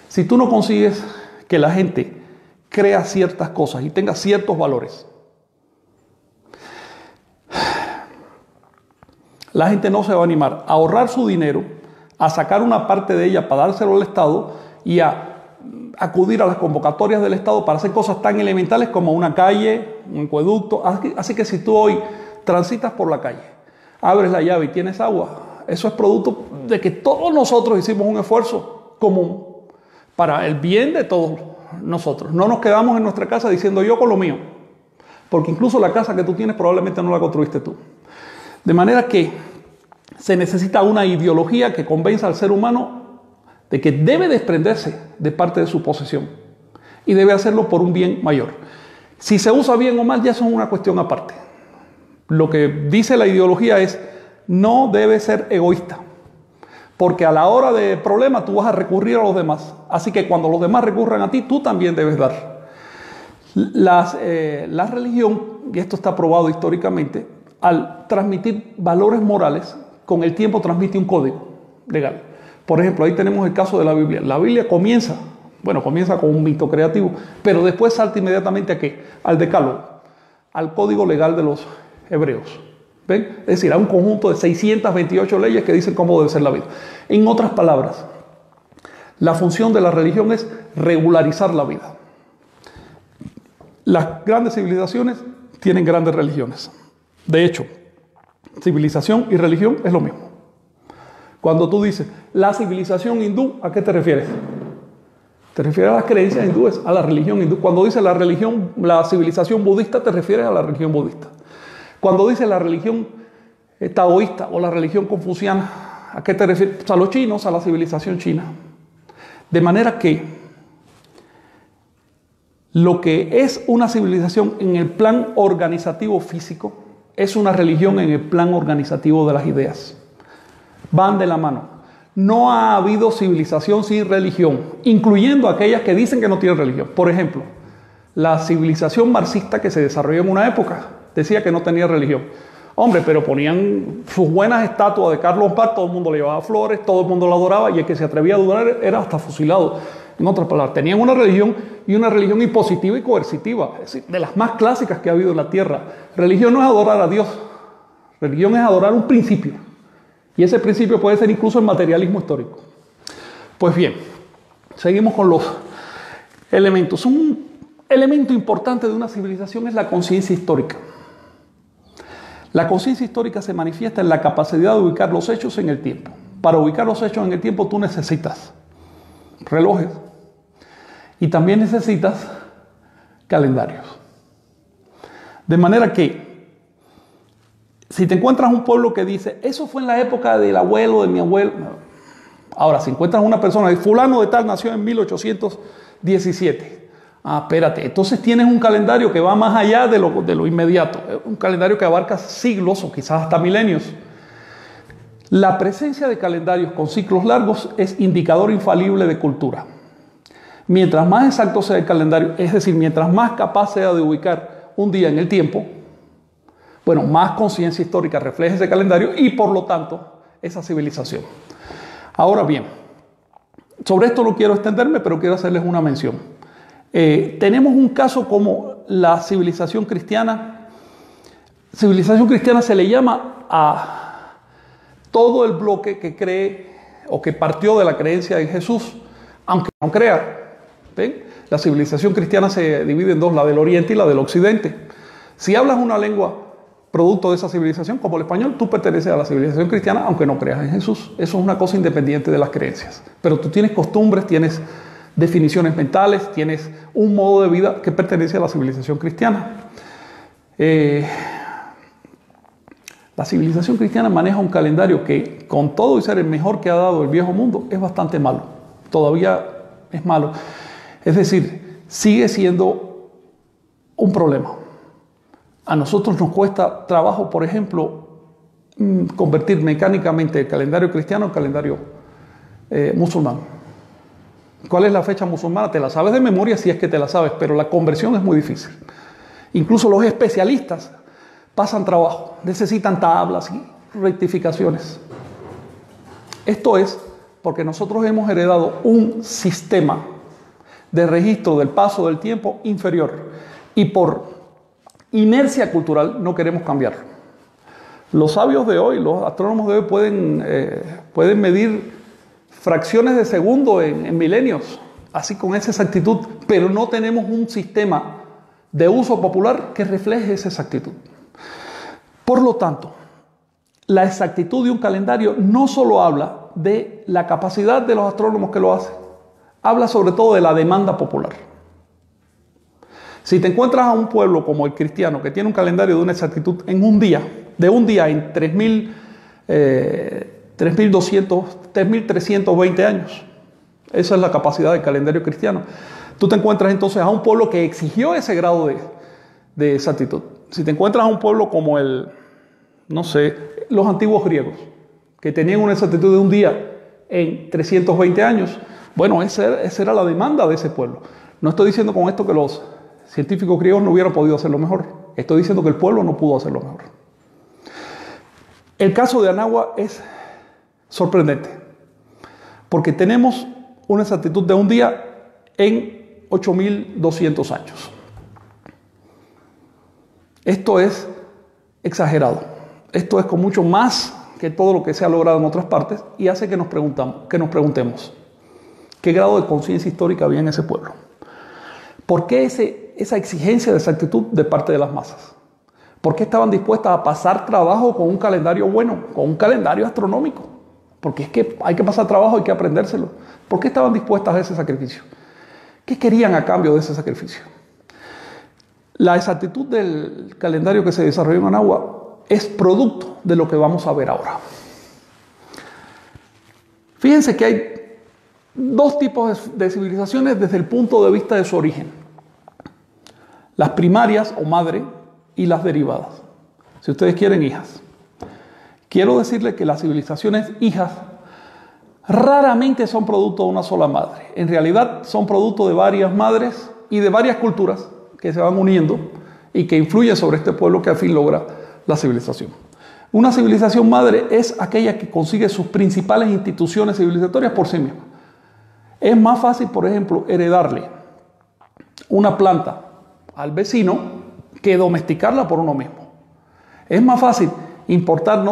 Si tú no consigues que la gente crea ciertas cosas y tenga ciertos valores, la gente no se va a animar a ahorrar su dinero, a sacar una parte de ella para dárselo al Estado y a acudir a las convocatorias del Estado para hacer cosas tan elementales como una calle, un acueducto. Así que si tú hoy transitas por la calle, abres la llave y tienes agua, eso es producto de que todos nosotros hicimos un esfuerzo común para el bien de todos nosotros. No nos quedamos en nuestra casa diciendo yo con lo mío, porque incluso la casa que tú tienes probablemente no la construiste tú. De manera que se necesita una ideología que convenza al ser humano de que debe desprenderse de parte de su posesión y debe hacerlo por un bien mayor. Si se usa bien o mal ya eso es una cuestión aparte. Lo que dice la ideología es no debes ser egoísta, porque a la hora de problema tú vas a recurrir a los demás. Así que cuando los demás recurran a ti, tú también debes dar. La religión, y esto está probado históricamente, al transmitir valores morales, con el tiempo transmite un código legal. Por ejemplo, ahí tenemos el caso de la Biblia. La Biblia comienza con un mito creativo, pero después salta inmediatamente ¿a qué? Al decálogo, al código legal de los hebreos. ¿Ven? Es decir, a un conjunto de 628 leyes que dicen cómo debe ser la vida. En otras palabras, la función de la religión es regularizar la vida. Las grandes civilizaciones tienen grandes religiones. De hecho, civilización y religión es lo mismo. Cuando tú dices la civilización hindú, ¿a qué te refieres? Te refieres a las creencias hindúes, a la religión hindú. Cuando dices la civilización budista, te refieres a la religión budista. Cuando dices la religión taoísta o la religión confuciana, ¿a qué te refieres? Pues a los chinos, a la civilización china. De manera que lo que es una civilización en el plan organizativo físico es una religión en el plan organizativo de las ideas. Van de la mano. No ha habido civilización sin religión, incluyendo aquellas que dicen que no tienen religión. Por ejemplo, la civilización marxista que se desarrolló en una época decía que no tenía religión. Hombre, pero ponían sus buenas estatuas de Carlos Marx, todo el mundo le llevaba flores, todo el mundo lo adoraba y el que se atrevía a adorar era hasta fusilado. En otras palabras, tenían una religión y una religión impositiva y coercitiva, es decir, de las más clásicas que ha habido en la tierra. Religión no es adorar a Dios, religión es adorar un principio. Y ese principio puede ser incluso el materialismo histórico. Pues bien, seguimos con los elementos. Un elemento importante de una civilización es la conciencia histórica. La conciencia histórica se manifiesta en la capacidad de ubicar los hechos en el tiempo. Para ubicar los hechos en el tiempo tú necesitas relojes y también necesitas calendarios. De manera que si te encuentras un pueblo que dice, eso fue en la época del abuelo, de mi abuelo. Ahora, si encuentras una persona, fulano de tal nació en 1817. Ah, espérate, entonces tienes un calendario que va más allá de lo inmediato. Un calendario que abarca siglos o quizás hasta milenios. La presencia de calendarios con ciclos largos es indicador infalible de cultura. Mientras más exacto sea el calendario, es decir, mientras más capaz sea de ubicar un día en el tiempo, bueno, más conciencia histórica refleja ese calendario y por lo tanto esa civilización. Ahora bien, sobre esto no quiero extenderme, pero quiero hacerles una mención. Tenemos un caso como la civilización cristiana. Civilización cristiana se le llama a todo el bloque que cree o que partió de la creencia en Jesús, aunque no crea. ¿Ven? La civilización cristiana se divide en dos, la del Oriente y la del Occidente. Si hablas una lengua producto de esa civilización, como el español, tú perteneces a la civilización cristiana, aunque no creas en Jesús. Eso es una cosa independiente de las creencias. Pero tú tienes costumbres, tienes definiciones mentales, tienes un modo de vida que pertenece a la civilización cristiana. La civilización cristiana maneja un calendario que, con todo y ser el mejor que ha dado el viejo mundo, es bastante malo. Todavía es malo. Es decir, sigue siendo un problema. A nosotros nos cuesta trabajo, por ejemplo, convertir mecánicamente el calendario cristiano en calendario musulmán. ¿Cuál es la fecha musulmana? Te la sabes de memoria si es que te la sabes, pero la conversión es muy difícil. Incluso los especialistas pasan trabajo, necesitan tablas y rectificaciones. Esto es porque nosotros hemos heredado un sistema de registro del paso del tiempo inferior y por inercia cultural no queremos cambiarlo. Los sabios de hoy, los astrónomos de hoy pueden medir fracciones de segundo en milenios así con esa exactitud, pero no tenemos un sistema de uso popular que refleje esa exactitud. Por lo tanto, la exactitud de un calendario no solo habla de la capacidad de los astrónomos que lo hacen, habla sobre todo de la demanda popular. Si te encuentras a un pueblo como el cristiano que tiene un calendario de una exactitud en un día, en 3.320 años, esa es la capacidad del calendario cristiano. Tú te encuentras entonces a un pueblo que exigió ese grado de exactitud. Si te encuentras a un pueblo como los antiguos griegos, que tenían una exactitud de un día en 320 años, bueno, esa era la demanda de ese pueblo. No estoy diciendo con esto que los científicos griegos no hubieran podido hacerlo mejor. Estoy diciendo que el pueblo no pudo hacerlo mejor. El caso de Anáhuac es sorprendente, porque tenemos una exactitud de un día en 8.200 años. Esto es exagerado. Esto es con mucho más que todo lo que se ha logrado en otras partes y hace que nos preguntemos qué grado de conciencia histórica había en ese pueblo. ¿Por qué esa exigencia de exactitud de parte de las masas? ¿Por qué estaban dispuestas a pasar trabajo con un calendario bueno, con un calendario astronómico? Porque es que hay que pasar trabajo, hay que aprendérselo. ¿Por qué estaban dispuestas a ese sacrificio? ¿Qué querían a cambio de ese sacrificio? La exactitud del calendario que se desarrolló en Anáhuac es producto de lo que vamos a ver ahora. Fíjense que hay dos tipos de civilizaciones desde el punto de vista de su origen. Las primarias o madre y las derivadas. Si ustedes quieren, hijas. Quiero decirles que las civilizaciones hijas raramente son producto de una sola madre. En realidad son producto de varias madres y de varias culturas que se van uniendo y que influyen sobre este pueblo que al fin logra la civilización. Una civilización madre es aquella que consigue sus principales instituciones civilizatorias por sí misma. Es más fácil, por ejemplo, heredarle una planta al vecino que domesticarla por uno mismo. Es más fácil importar,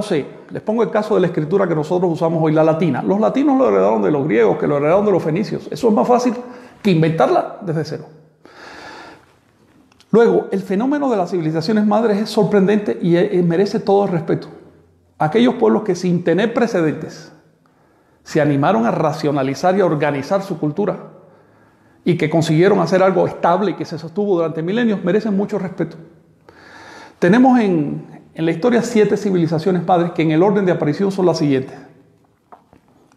les pongo el caso de la escritura que nosotros usamos hoy, la latina. Los latinos lo heredaron de los griegos, que lo heredaron de los fenicios. Eso es más fácil que inventarla desde cero. Luego, el fenómeno de las civilizaciones madres es sorprendente y merece todo el respeto. Aquellos pueblos que sin tener precedentes se animaron a racionalizar y a organizar su cultura y que consiguieron hacer algo estable y que se sostuvo durante milenios, merecen mucho respeto. Tenemos en la historia 7 civilizaciones madres que en el orden de aparición son las siguientes.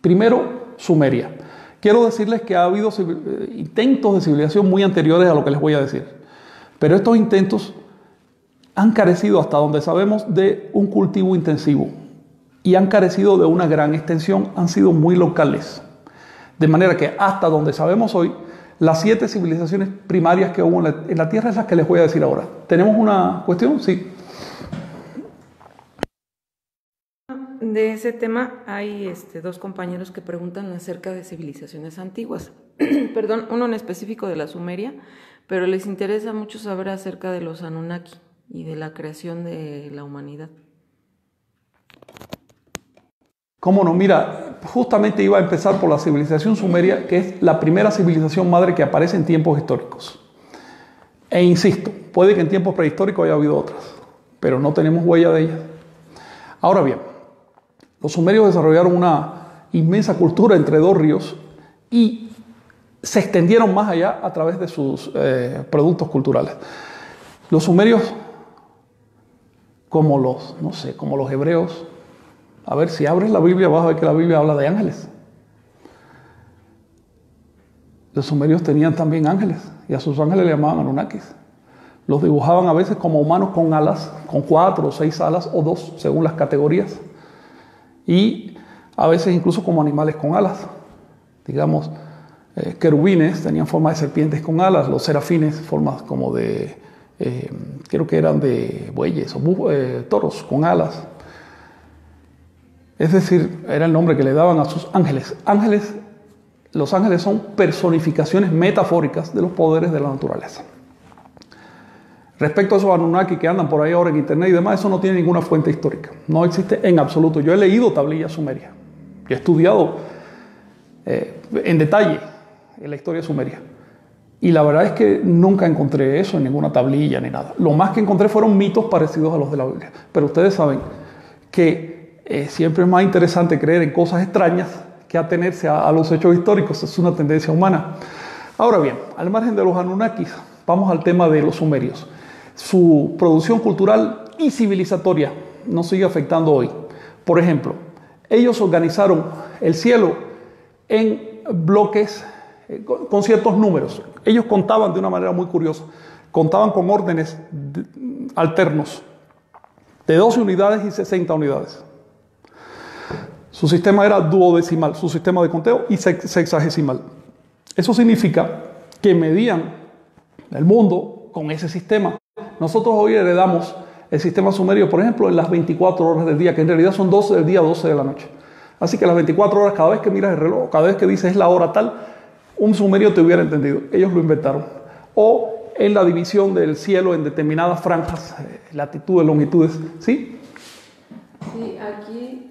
Primero, Sumeria. Quiero decirles que ha habido intentos de civilización muy anteriores a lo que les voy a decir. Pero estos intentos han carecido, hasta donde sabemos, de un cultivo intensivo y han carecido de una gran extensión, han sido muy locales. De manera que hasta donde sabemos hoy, las 7 civilizaciones primarias que hubo en la Tierra es las que les voy a decir ahora. ¿Tenemos una cuestión? Sí. De ese tema hay dos compañeros que preguntan acerca de civilizaciones antiguas. Perdón, uno en específico de la Sumeria, pero les interesa mucho saber acerca de los Anunnaki y de la creación de la humanidad. ¿Cómo no? Mira, justamente iba a empezar por la civilización sumeria, que es la primera civilización madre que aparece en tiempos históricos. E insisto, puede que en tiempos prehistóricos haya habido otras, pero no tenemos huella de ellas. Ahora bien, los sumerios desarrollaron una inmensa cultura entre 2 ríos y se extendieron más allá a través de sus productos culturales. Los sumerios, como los hebreos, a ver, si abres la Biblia vas a ver que la Biblia habla de ángeles. Los sumerios tenían también ángeles y a sus ángeles le llamaban Anunnakis. Los dibujaban a veces como humanos con alas, con 4 o 6 alas o 2, según las categorías. Y a veces incluso como animales con alas. Digamos, querubines tenían forma de serpientes con alas, los serafines formas como de, creo que eran de bueyes o toros con alas. Es decir, era el nombre que le daban a sus ángeles. Los ángeles son personificaciones metafóricas de los poderes de la naturaleza. Respecto a esos Anunnaki que andan por ahí ahora en internet y demás, eso no tiene ninguna fuente histórica. No existe en absoluto. Yo he leído tablillas sumerias. Yo he estudiado en detalle en la historia sumeria. Y la verdad es que nunca encontré eso en ninguna tablilla ni nada. Lo más que encontré fueron mitos parecidos a los de la Biblia. Pero ustedes saben que siempre es más interesante creer en cosas extrañas que atenerse a los hechos históricos. Es una tendencia humana. Ahora bien, al margen de los Anunnakis, vamos al tema de los sumerios. Su producción cultural y civilizatoria nos sigue afectando hoy. Por ejemplo, ellos organizaron el cielo en bloques con ciertos números. Ellos contaban de una manera muy curiosa. Contaban con órdenes alternos de 12 unidades y 60 unidades. Su sistema era duodecimal, su sistema de conteo, y sexagesimal. Eso significa que medían el mundo con ese sistema. Nosotros hoy heredamos el sistema sumerio, por ejemplo, en las 24 horas del día, que en realidad son 12 del día, 12 de la noche. Así que las 24 horas, cada vez que miras el reloj, cada vez que dices es la hora tal, un sumerio te hubiera entendido. Ellos lo inventaron. O en la división del cielo en determinadas franjas, latitudes, longitudes. ¿Sí? Sí, aquí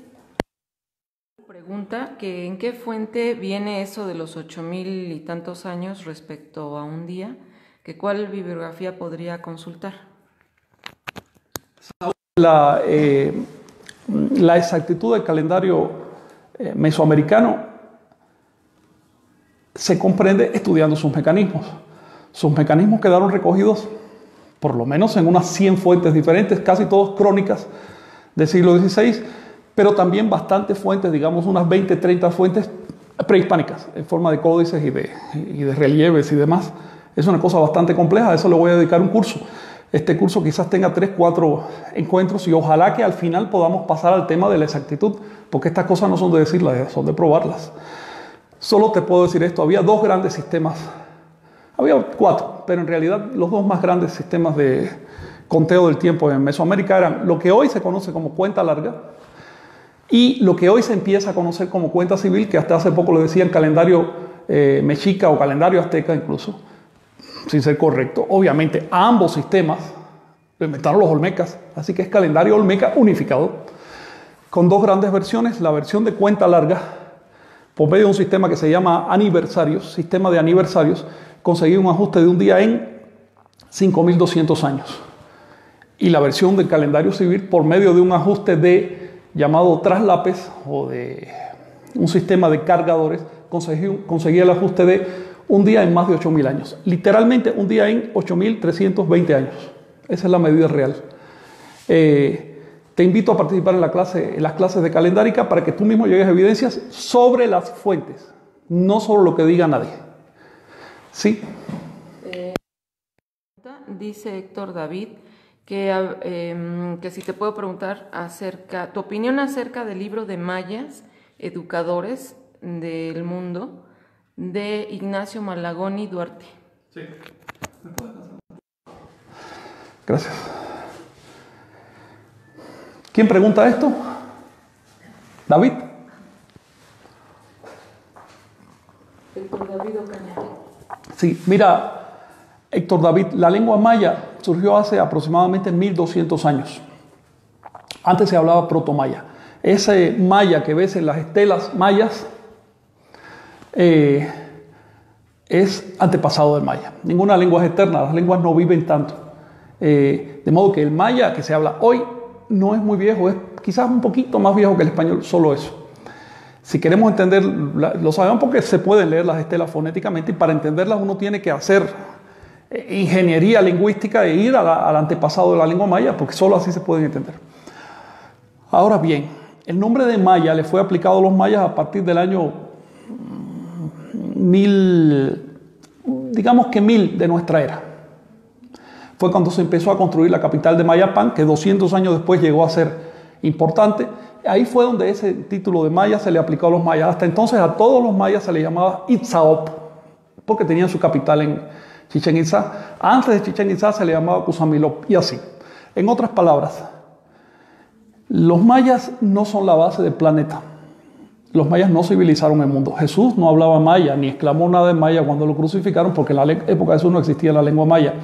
pregunta que en qué fuente viene eso de los 8,000 y tantos años respecto a un día, que cuál bibliografía podría consultar. La exactitud del calendario mesoamericano se comprende estudiando sus mecanismos. Sus mecanismos quedaron recogidos por lo menos en unas 100 fuentes diferentes, casi todas crónicas del siglo XVI, pero también bastantes fuentes, digamos unas 20, 30 fuentes prehispánicas, en forma de códices y de relieves y demás. Es una cosa bastante compleja, a eso le voy a dedicar un curso. Este curso quizás tenga 3, 4 encuentros y ojalá que al final podamos pasar al tema de la exactitud, porque estas cosas no son de decirlas, son de probarlas. Solo te puedo decir esto, había 2 grandes sistemas, había 4, pero en realidad los 2 más grandes sistemas de conteo del tiempo en Mesoamérica eran lo que hoy se conoce como cuenta larga y lo que hoy se empieza a conocer como cuenta civil, que hasta hace poco le decían calendario mexica o calendario azteca incluso, sin ser correcto. Obviamente ambos sistemas lo inventaron los olmecas, así que es calendario olmeca unificado, con 2 grandes versiones. La versión de cuenta larga, por medio de un sistema que se llama aniversarios, sistema de aniversarios, conseguí un ajuste de un día en 5.200 años. Y la versión del calendario civil, por medio de un ajuste llamado traslapes o de un sistema de cargadores, conseguí el ajuste de un día en más de 8.000 años. Literalmente un día en 8.320 años. Esa es la medida real. Te invito a participar en las clases de calendárica para que tú mismo llegues a evidencias sobre las fuentes, no sobre lo que diga nadie. ¿Sí? Dice Héctor David que si te puedo preguntar tu opinión acerca del libro de Mayas, Educadores del Mundo, de Ignacio Malagoni Duarte. Sí. Gracias. ¿Quién pregunta esto? ¿David? Héctor David Ocaña. Sí, mira, Héctor David, la lengua maya surgió hace aproximadamente 1.200 años. Antes se hablaba protomaya. Ese maya que ves en las estelas mayas es antepasado del maya. Ninguna lengua es eterna, las lenguas no viven tanto. De modo que el maya que se habla hoy no es muy viejo, es quizás un poquito más viejo que el español, solo eso. Si queremos entender, lo sabemos porque se pueden leer las estelas fonéticamente y para entenderlas uno tiene que hacer ingeniería lingüística e ir al antepasado de la lengua maya, porque solo así se pueden entender. Ahora bien, el nombre de maya le fue aplicado a los mayas a partir del año 1000, digamos que 1000 de nuestra era. Fue cuando se empezó a construir la capital de Mayapán, que 200 años después llegó a ser importante. Ahí fue donde ese título de maya se le aplicó a los mayas. Hasta entonces a todos los mayas se les llamaba Itzaop, porque tenían su capital en Chichén Itzá. Antes de Chichén Itzá se le llamaba Cusamilop, y así. En otras palabras, los mayas no son la base del planeta. Los mayas no civilizaron el mundo. Jesús no hablaba maya, ni exclamó nada en maya cuando lo crucificaron, porque en la época de Jesús no existía la lengua maya.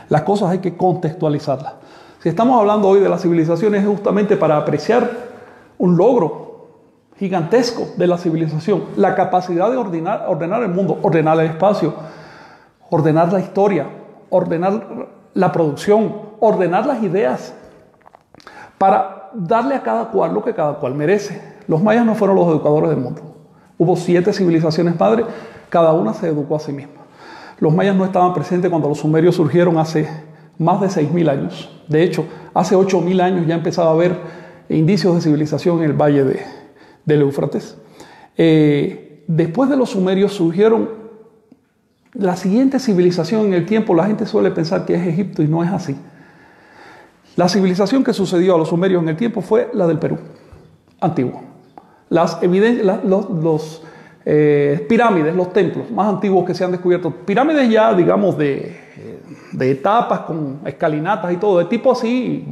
Las cosas hay que contextualizarlas. Si estamos hablando hoy de las civilizaciones es justamente para apreciar un logro gigantesco de la civilización, la capacidad de ordenar el mundo, ordenar el espacio, ordenar la historia, ordenar la producción, ordenar las ideas, para darle a cada cual lo que cada cual merece. Los mayas no fueron los educadores del mundo. Hubo 7 civilizaciones madres, cada una se educó a sí misma. Los mayas no estaban presentes cuando los sumerios surgieron hace más de 6.000 años. De hecho, hace 8.000 años ya empezaba a haber indicios de civilización en el valle del Éufrates. Después de los sumerios surgieron la siguiente civilización en el tiempo. La gente suele pensar que es Egipto y no es así. La civilización que sucedió a los sumerios en el tiempo fue la del Perú, antiguo. Las pirámides, los templos más antiguos que se han descubierto, pirámides ya, digamos, de etapas con escalinatas y todo, de tipo así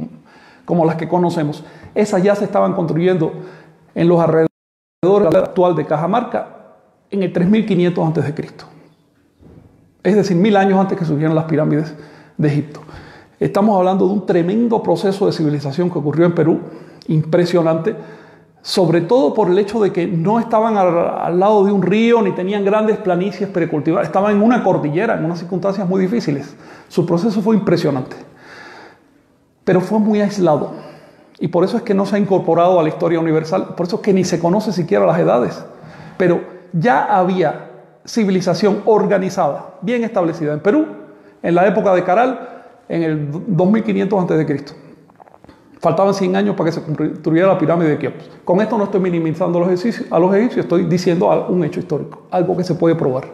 como las que conocemos. Esas ya se estaban construyendo en los alrededores de la actual de Cajamarca en el 3500 a.C. Es decir, 1000 años antes que surgieran las pirámides de Egipto. Estamos hablando de un tremendo proceso de civilización que ocurrió en Perú, impresionante, sobre todo por el hecho de que no estaban al lado de un río ni tenían grandes planicies precultivadas, estaban en una cordillera, en unas circunstancias muy difíciles. Su proceso fue impresionante, pero fue muy aislado y por eso es que no se ha incorporado a la historia universal, por eso es que ni se conoce siquiera las edades, pero ya había civilización organizada, bien establecida en Perú, en la época de Caral, en el 2500 a.C. Faltaban 100 años para que se construyera la pirámide de Keops. Con esto no estoy minimizando a los egipcios, estoy diciendo un hecho histórico, algo que se puede probar.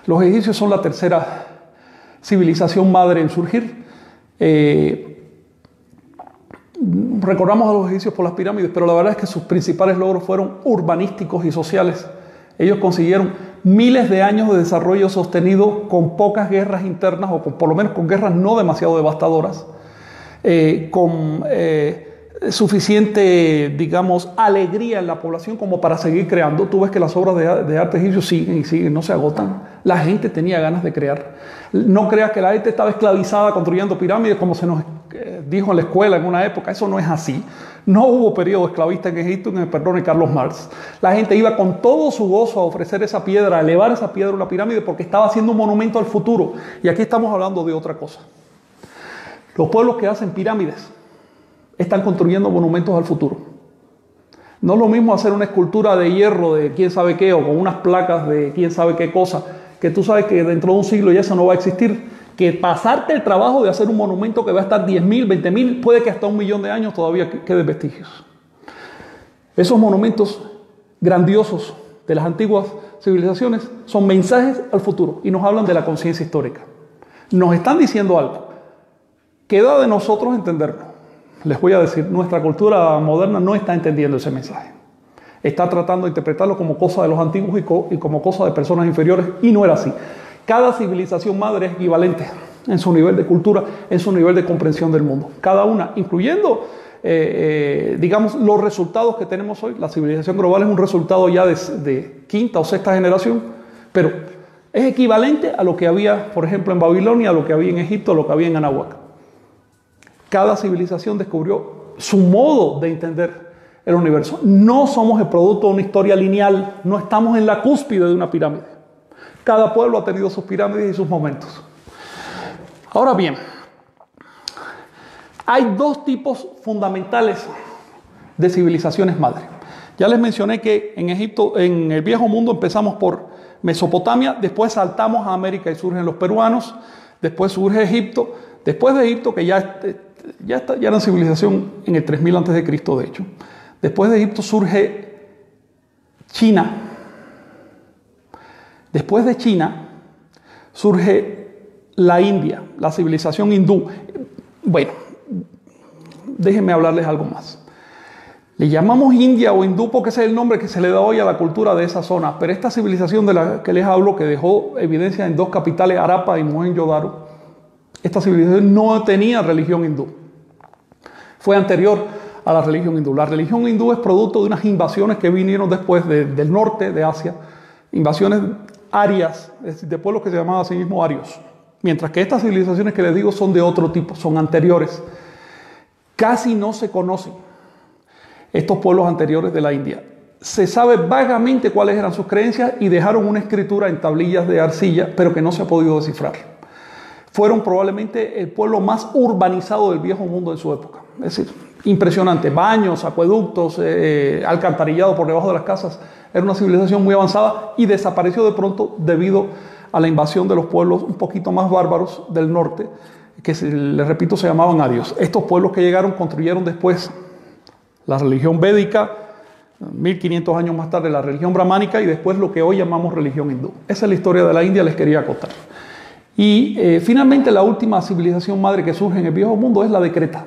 Los egipcios son la tercera civilización madre en surgir. Recordamos a los egipcios por las pirámides, pero la verdad es que sus principales logros fueron urbanísticos y sociales. Ellos consiguieron miles de años de desarrollo sostenido con pocas guerras internas, o por lo menos con guerras no demasiado devastadoras, con suficiente, digamos, alegría en la población como para seguir creando. Tú ves que las obras de arte egipcios siguen y siguen, no se agotan. La gente tenía ganas de crear. No creas que la gente estaba esclavizada construyendo pirámides como se nos dijo en la escuela en una época. Eso no es así. No hubo periodo esclavista en Egipto, en el perdón de Carlos Marx. La gente iba con todo su gozo a ofrecer esa piedra, a elevar esa piedra a una pirámide porque estaba haciendo un monumento al futuro. Y aquí estamos hablando de otra cosa. Los pueblos que hacen pirámides están construyendo monumentos al futuro. No es lo mismo hacer una escultura de hierro de quién sabe qué o con unas placas de quién sabe qué cosa, que tú sabes que dentro de un siglo ya eso no va a existir, que pasarte el trabajo de hacer un monumento que va a estar 10.000, 20.000, puede que hasta 1.000.000 de años todavía queden vestigios. Esos monumentos grandiosos de las antiguas civilizaciones son mensajes al futuro y nos hablan de la conciencia histórica. Nos están diciendo algo. Queda de nosotros entenderlo. Les voy a decir, nuestra cultura moderna no está entendiendo ese mensaje. Está tratando de interpretarlo como cosa de los antiguos y como cosa de personas inferiores, y no era así. Cada civilización madre es equivalente en su nivel de cultura, en su nivel de comprensión del mundo. Cada una, incluyendo, digamos, los resultados que tenemos hoy. La civilización global es un resultado ya de quinta o sexta generación, pero es equivalente a lo que había, por ejemplo, en Babilonia, a lo que había en Egipto, a lo que había en Anahuac. Cada civilización descubrió su modo de entender el universo. No somos el producto de una historia lineal, no estamos en la cúspide de una pirámide. Cada pueblo ha tenido sus pirámides y sus momentos. Ahora bien, hay dos tipos fundamentales de civilizaciones madre. Ya les mencioné que en Egipto, en el viejo mundo, empezamos por Mesopotamia, después saltamos a América y surgen los peruanos, después surge Egipto, después de Egipto, que ya era civilización en el 3000 a.C., de hecho. Después de Egipto surge China. Después de China surge la India, la civilización hindú. Bueno, déjenme hablarles algo más. Le llamamos India o hindú porque ese es el nombre que se le da hoy a la cultura de esa zona. Pero esta civilización de la que les hablo, que dejó evidencia en dos capitales, Harappa y Mohenjo-Daro, esta civilización no tenía religión hindú. Fue anterior a la religión hindú. La religión hindú es producto de unas invasiones que vinieron después del norte de Asia, invasiones arias, es decir, de pueblos que se llamaban a sí mismos arios. Mientras que estas civilizaciones que les digo son de otro tipo, son anteriores. Casi no se conocen estos pueblos anteriores de la India. se sabe vagamente cuáles eran sus creencias y dejaron una escritura en tablillas de arcilla, pero que no se ha podido descifrar. Fueron probablemente el pueblo más urbanizado del viejo mundo en su época. Es decir, impresionante. Baños, acueductos, alcantarillado por debajo de las casas. Era una civilización muy avanzada y desapareció de pronto debido a la invasión de los pueblos un poquito más bárbaros del norte, que les repito, se llamaban arios. Estos pueblos que llegaron construyeron después la religión védica, 1500 años más tarde la religión brahmánica y después lo que hoy llamamos religión hindú. Esa es la historia de la India, les quería contar. Y finalmente la última civilización madre que surge en el viejo mundo es la de Creta.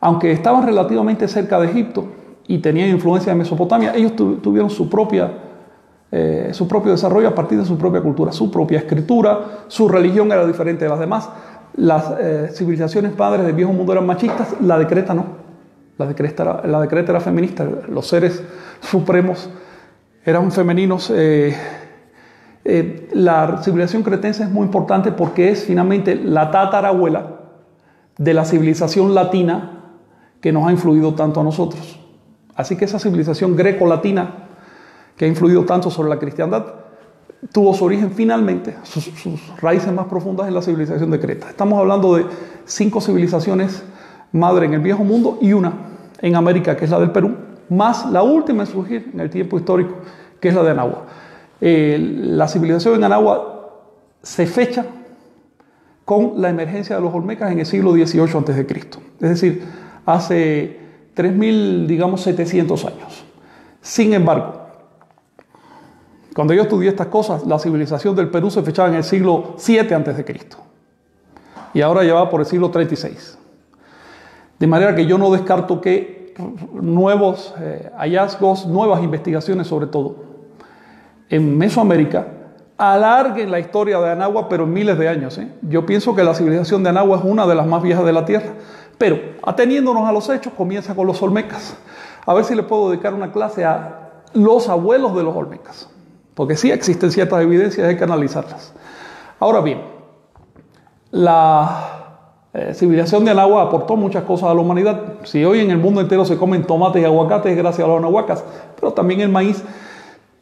Aunque estaban relativamente cerca de Egipto y tenían influencia de Mesopotamia, ellos tuvieron su propio desarrollo a partir de su propia cultura, su propia escritura, su religión era diferente de las demás. Las civilizaciones padres del viejo mundo eran machistas, la de Creta no. La de Creta era feminista, los seres supremos eran femeninos. La civilización cretense es muy importante porque es finalmente la tatarabuela de la civilización latina que nos ha influido tanto a nosotros. Así que esa civilización greco-latina que ha influido tanto sobre la cristiandad tuvo su origen finalmente, sus raíces más profundas en la civilización de Creta. Estamos hablando de 5 civilizaciones madre en el viejo mundo y una en América, que es la del Perú, más la última en surgir en el tiempo histórico, que es la de Anáhuac. La civilización en Anáhuac se fecha con la emergencia de los olmecas en el siglo XVIII a.C., es decir, hace 3.700 años. Sin embargo, cuando yo estudié estas cosas, la civilización del Perú se fechaba en el siglo VII a.C. y ahora ya va por el siglo XXXVI. De manera que yo no descarto que nuevos hallazgos, nuevas investigaciones sobre todo, en Mesoamérica, alarguen la historia de Anáhuac, pero en miles de años. Yo pienso que la civilización de Anáhuac es una de las más viejas de la Tierra. Pero, ateniéndonos a los hechos, comienza con los olmecas. A ver si le puedo dedicar una clase a los abuelos de los olmecas. Porque sí existen ciertas evidencias, hay que analizarlas. Ahora bien, la civilización de Anáhuac aportó muchas cosas a la humanidad. Si hoy en el mundo entero se comen tomates y aguacates, es gracias a los anahuacas, pero también el maíz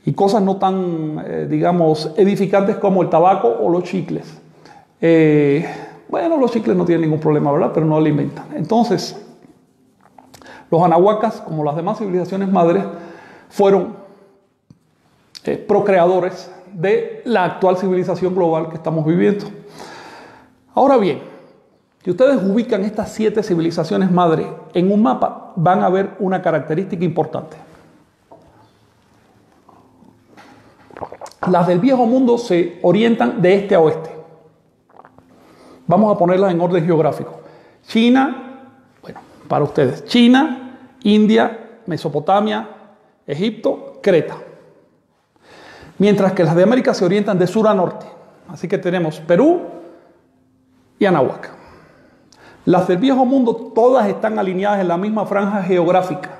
y cosas no tan, digamos, edificantes como el tabaco o los chicles. Bueno, los chicles no tienen ningún problema, ¿verdad? Pero no alimentan. Entonces, los anahuacas, como las demás civilizaciones madres, fueron procreadores de la actual civilización global que estamos viviendo. Ahora bien, si ustedes ubican estas 7 civilizaciones madres en un mapa, van a ver una característica importante. Las del viejo mundo se orientan de este a oeste. Vamos a ponerlas en orden geográfico. China, bueno, para ustedes, China, India, Mesopotamia, Egipto, Creta. Mientras que las de América se orientan de sur a norte. Así que tenemos Perú y Anáhuac. Las del viejo mundo todas están alineadas en la misma franja geográfica.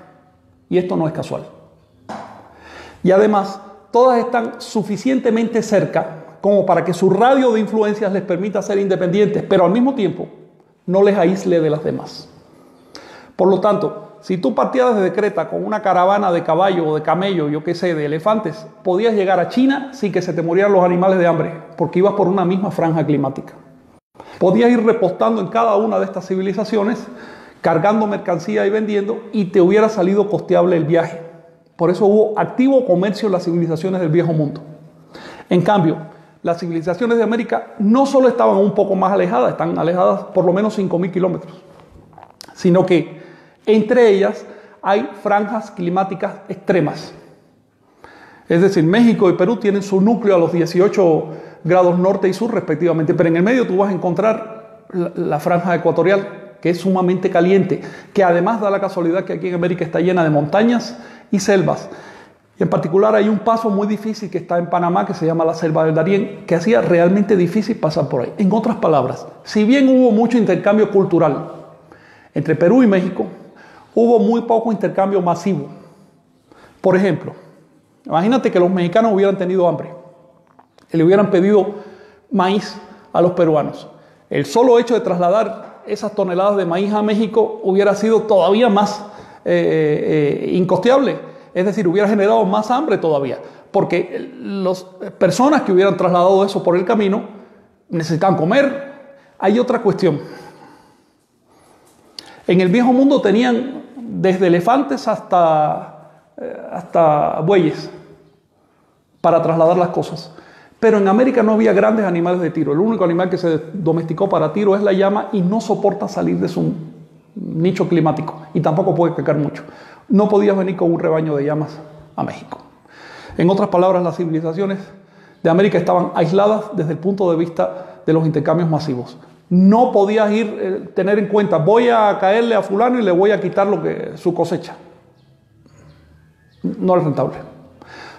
Y esto no es casual. Y además, todas están suficientemente cerca como para que su radio de influencias les permita ser independientes, pero al mismo tiempo no les aísle de las demás. Por lo tanto, si tú partías desde Creta con una caravana de caballo o de camello, yo qué sé, de elefantes, podías llegar a China sin que se te murieran los animales de hambre, porque ibas por una misma franja climática. Podías ir repostando en cada una de estas civilizaciones, cargando mercancía y vendiendo, y te hubiera salido costeable el viaje. Por eso hubo activo comercio en las civilizaciones del viejo mundo. En cambio, las civilizaciones de América no solo estaban un poco más alejadas, están alejadas por lo menos 5.000 kilómetros, sino que entre ellas hay franjas climáticas extremas. Es decir, México y Perú tienen su núcleo a los 18 grados norte y sur respectivamente, pero en el medio tú vas a encontrar la franja ecuatorial, que es sumamente caliente, que además da la casualidad que aquí en América está llena de montañas y selvas. Y en particular hay un paso muy difícil que está en Panamá, que se llama la Selva del Darién, que hacía realmente difícil pasar por ahí. En otras palabras, si bien hubo mucho intercambio cultural entre Perú y México, hubo muy poco intercambio masivo. Por ejemplo, imagínate que los mexicanos hubieran tenido hambre y le hubieran pedido maíz a los peruanos. El solo hecho de trasladar esas toneladas de maíz a México hubiera sido todavía más incosteable. Es decir, hubiera generado más hambre todavía, porque las personas que hubieran trasladado eso por el camino necesitaban comer. Hay otra cuestión. En el viejo mundo tenían desde elefantes hasta bueyes para trasladar las cosas. Pero en América no había grandes animales de tiro. El único animal que se domesticó para tiro es la llama y no soporta salir de su nicho climático y tampoco puede pecar mucho. No podías venir con un rebaño de llamas a México. En otras palabras, las civilizaciones de América estaban aisladas desde el punto de vista de los intercambios masivos. No podías tener en cuenta, voy a caerle a fulano y le voy a quitar su cosecha. No es rentable.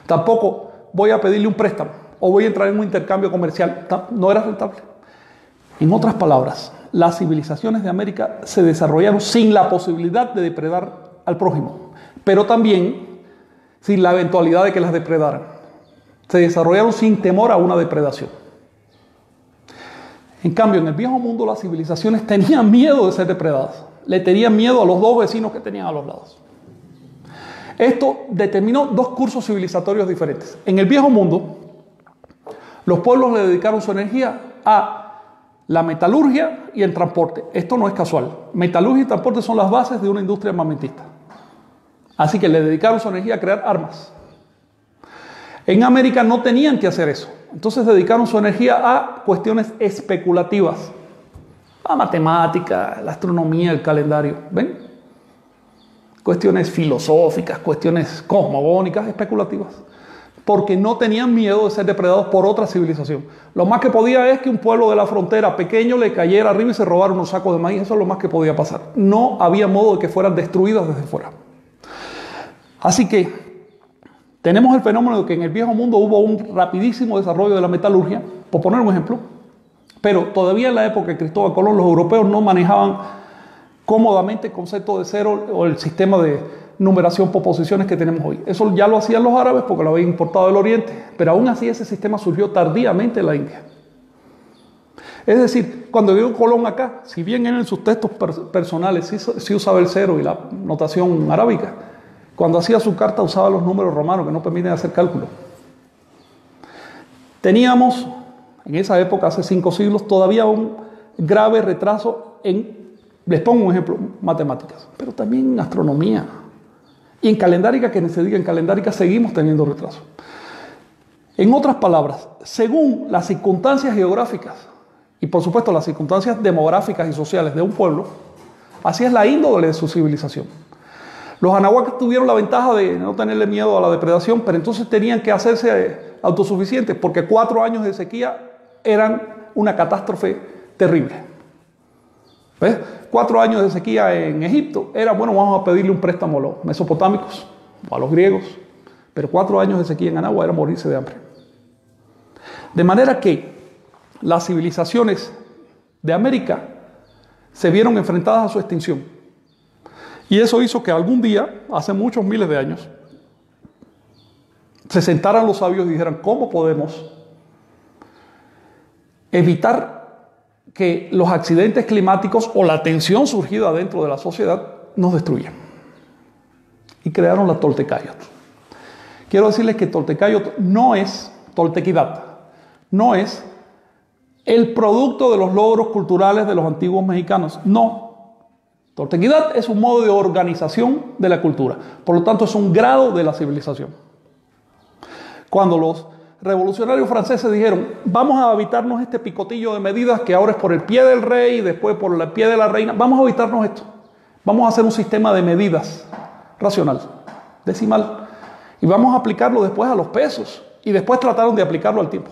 Tampoco voy a pedirle un préstamo o voy a entrar en un intercambio comercial. No era rentable. En otras palabras, las civilizaciones de América se desarrollaron sin la posibilidad de depredar al prójimo, pero también sin la eventualidad de que las depredaran. Se desarrollaron sin temor a una depredación. En cambio, en el viejo mundo las civilizaciones tenían miedo de ser depredadas. Le tenían miedo a los dos vecinos que tenían a los lados. Esto determinó dos cursos civilizatorios diferentes. En el viejo mundo, los pueblos le dedicaron su energía a la metalurgia y el transporte. Esto no es casual. Metalurgia y transporte son las bases de una industria armamentista. Así que le dedicaron su energía a crear armas. En América no tenían que hacer eso. Entonces dedicaron su energía a cuestiones especulativas. La matemática, la astronomía, el calendario. ¿Ven? Cuestiones filosóficas, cuestiones cosmogónicas, especulativas. Porque no tenían miedo de ser depredados por otra civilización. Lo más que podía es que un pueblo de la frontera pequeño le cayera arriba y se robara unos sacos de maíz. Eso es lo más que podía pasar. No había modo de que fueran destruidas desde fuera. Así que tenemos el fenómeno de que en el viejo mundo hubo un rapidísimo desarrollo de la metalurgia, por poner un ejemplo, pero todavía en la época de Cristóbal Colón los europeos no manejaban cómodamente el concepto de cero o el sistema de numeración por posiciones que tenemos hoy. Eso ya lo hacían los árabes porque lo habían importado del Oriente, pero aún así ese sistema surgió tardíamente en la India. Es decir, cuando llegó Colón acá, si bien en sus textos personales sí usaba el cero y la notación arábica, cuando hacía su carta usaba los números romanos que no permiten hacer cálculo. Teníamos, en esa época, hace 5 siglos, todavía un grave retraso les pongo un ejemplo, matemáticas, pero también en astronomía. Y en calendárica, que ni se diga en calendárica, seguimos teniendo retraso. En otras palabras, según las circunstancias geográficas y por supuesto las circunstancias demográficas y sociales de un pueblo, así es la índole de su civilización. Los anahuacas tuvieron la ventaja de no tenerle miedo a la depredación, pero entonces tenían que hacerse autosuficientes porque 4 años de sequía eran una catástrofe terrible. ¿Ves? 4 años de sequía en Egipto era, bueno, vamos a pedirle un préstamo a los mesopotámicos o a los griegos, pero 4 años de sequía en Anagua era morirse de hambre. De manera que las civilizaciones de América se vieron enfrentadas a su extinción. Y eso hizo que algún día, hace muchos miles de años, se sentaran los sabios y dijeran, ¿cómo podemos evitar que los accidentes climáticos o la tensión surgida dentro de la sociedad nos destruyan? Y crearon la Toltecayot. Quiero decirles que Toltecayot no es Toltequidad, no es el producto de los logros culturales de los antiguos mexicanos, no. Toltequidad es un modo de organización de la cultura, por lo tanto es un grado de la civilización. Cuando los revolucionarios franceses dijeron, vamos a habitarnos este picotillo de medidas que ahora es por el pie del rey y después por el pie de la reina, vamos a habitarnos esto, vamos a hacer un sistema de medidas racional, decimal, y vamos a aplicarlo después a los pesos, y después trataron de aplicarlo al tiempo,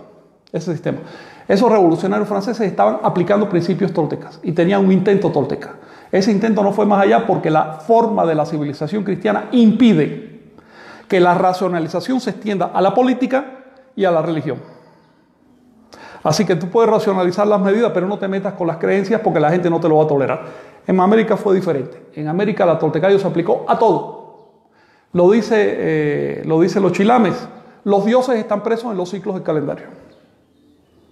ese sistema. Esos revolucionarios franceses estaban aplicando principios toltecas y tenían un intento tolteca. Ese intento no fue más allá porque la forma de la civilización cristiana impide que la racionalización se extienda a la política y a la religión. Así que tú puedes racionalizar las medidas, pero no te metas con las creencias porque la gente no te lo va a tolerar. En América fue diferente. En América la Toltecayo se aplicó a todo. Lo dicen los chilames. Los dioses están presos en los ciclos del calendario.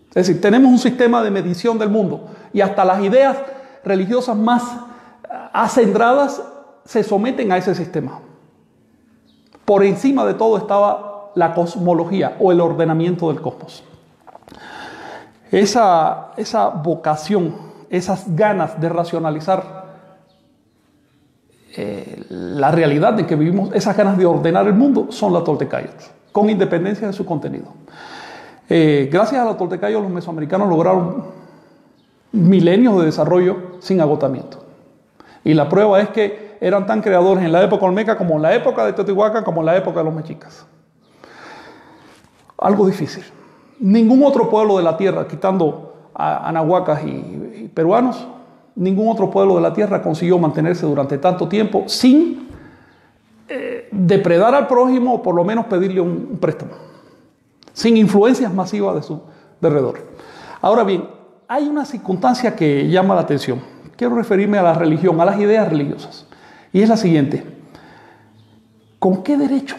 Es decir, tenemos un sistema de medición del mundo y hasta las ideas religiosas más acendradas se someten a ese sistema. por encima de todo estaba la cosmología o el ordenamiento del cosmos. Esa vocación, esas ganas de racionalizar la realidad en que vivimos, esas ganas de ordenar el mundo, son la Toltecayotl, con independencia de su contenido. Gracias a la Toltecayotl, los mesoamericanos lograron milenios de desarrollo sin agotamiento. Y la prueba es que eran tan creadores en la época olmeca como en la época de Teotihuacán, como en la época de los mexicas. Algo difícil. Ningún otro pueblo de la tierra, quitando a anahuacas y peruanos, ningún otro pueblo de la tierra consiguió mantenerse durante tanto tiempo sin depredar al prójimo o por lo menos pedirle un préstamo, sin influencias masivas de su alrededor. Ahora bien, hay una circunstancia que llama la atención. Quiero referirme a la religión, a las ideas religiosas. Y es la siguiente. ¿Con qué derecho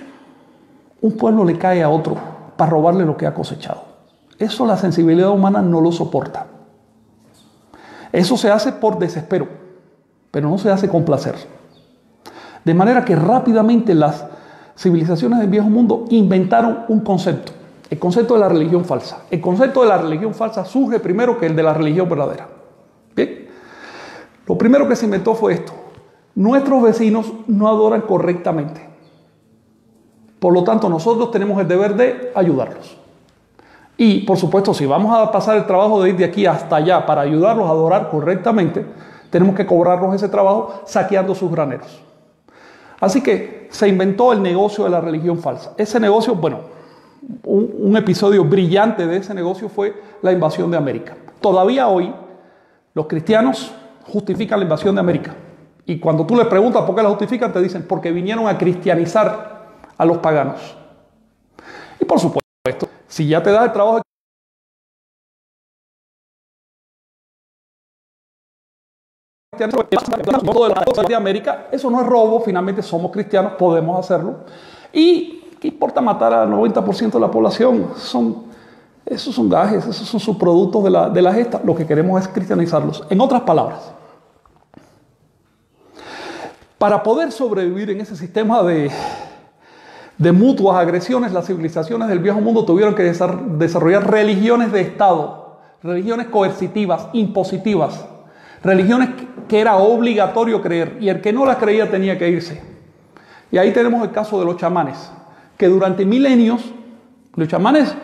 un pueblo le cae a otro para robarle lo que ha cosechado? Eso la sensibilidad humana no lo soporta. Eso se hace por desespero, pero no se hace con placer. De manera que rápidamente las civilizaciones del viejo mundo inventaron un concepto, el concepto de la religión falsa. El concepto de la religión falsa surge primero que el de la religión verdadera. Bien, lo primero que se inventó fue esto. Nuestros vecinos no adoran correctamente. Por lo tanto, nosotros tenemos el deber de ayudarlos. Y, por supuesto, si vamos a pasar el trabajo de ir de aquí hasta allá para ayudarlos a adorar correctamente, tenemos que cobrarnos ese trabajo saqueando sus graneros. Así que se inventó el negocio de la religión falsa. Ese negocio, bueno, un episodio brillante de ese negocio fue la invasión de América. Todavía hoy, los cristianos justifican la invasión de América. Y cuando tú les preguntas por qué la justifican, te dicen, porque vinieron a cristianizar a los paganos. Y por supuesto, si ya te das el trabajo de América, eso no es robo, finalmente somos cristianos, podemos hacerlo. Y ¿qué importa matar al 90% de la población? Esos son gajes, esos son subproductos de la gesta. Lo que queremos es cristianizarlos. En otras palabras, para poder sobrevivir en ese sistema de mutuas agresiones, las civilizaciones del viejo mundo tuvieron que desarrollar religiones de Estado, religiones coercitivas, impositivas, religiones que era obligatorio creer y el que no las creía tenía que irse. Y ahí tenemos el caso de los chamanes, que durante milenios los chamanes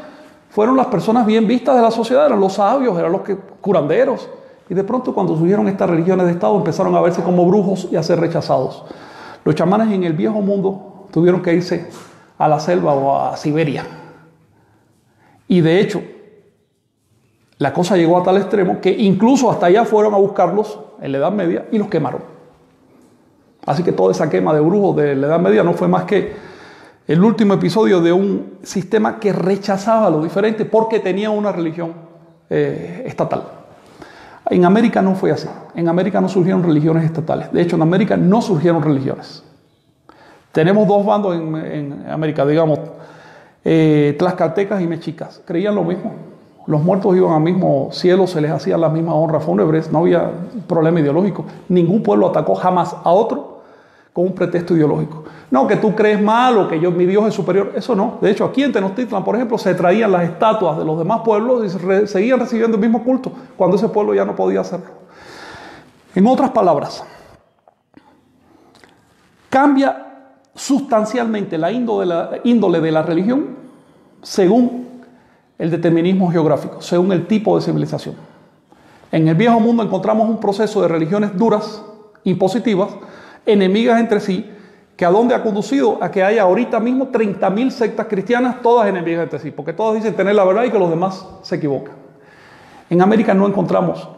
fueron las personas bien vistas de la sociedad, eran los sabios, eran los curanderos. Y de pronto cuando surgieron estas religiones de Estado empezaron a verse como brujos y a ser rechazados. Los chamanes en el viejo mundo tuvieron que irse a la selva o a Siberia. Y de hecho, la cosa llegó a tal extremo que incluso hasta allá fueron a buscarlos en la Edad Media y los quemaron. Así que toda esa quema de brujos de la Edad Media no fue más que el último episodio de un sistema que rechazaba lo diferente porque tenía una religión estatal. En América no fue así. En América no surgieron religiones estatales. De hecho, en América no surgieron religiones. Tenemos dos bandos en América, digamos, tlaxcaltecas y mexicas. Creían lo mismo. Los muertos iban al mismo cielo, se les hacían las mismas honras fúnebres, no había problema ideológico. Ningún pueblo atacó jamás a otro con un pretexto ideológico. No, que tú crees mal o que mi Dios es superior, eso no. De hecho, aquí en Tenochtitlan, por ejemplo, se traían las estatuas de los demás pueblos y seguían recibiendo el mismo culto cuando ese pueblo ya no podía hacerlo. En otras palabras, cambia sustancialmente la índole de la religión según el determinismo geográfico, según el tipo de civilización. En el viejo mundo encontramos un proceso de religiones duras, impositivas, enemigas entre sí, que a dónde ha conducido a que haya ahorita mismo 30.000 sectas cristianas, todas enemigas entre sí, porque todas dicen tener la verdad y que los demás se equivocan. En América no encontramos,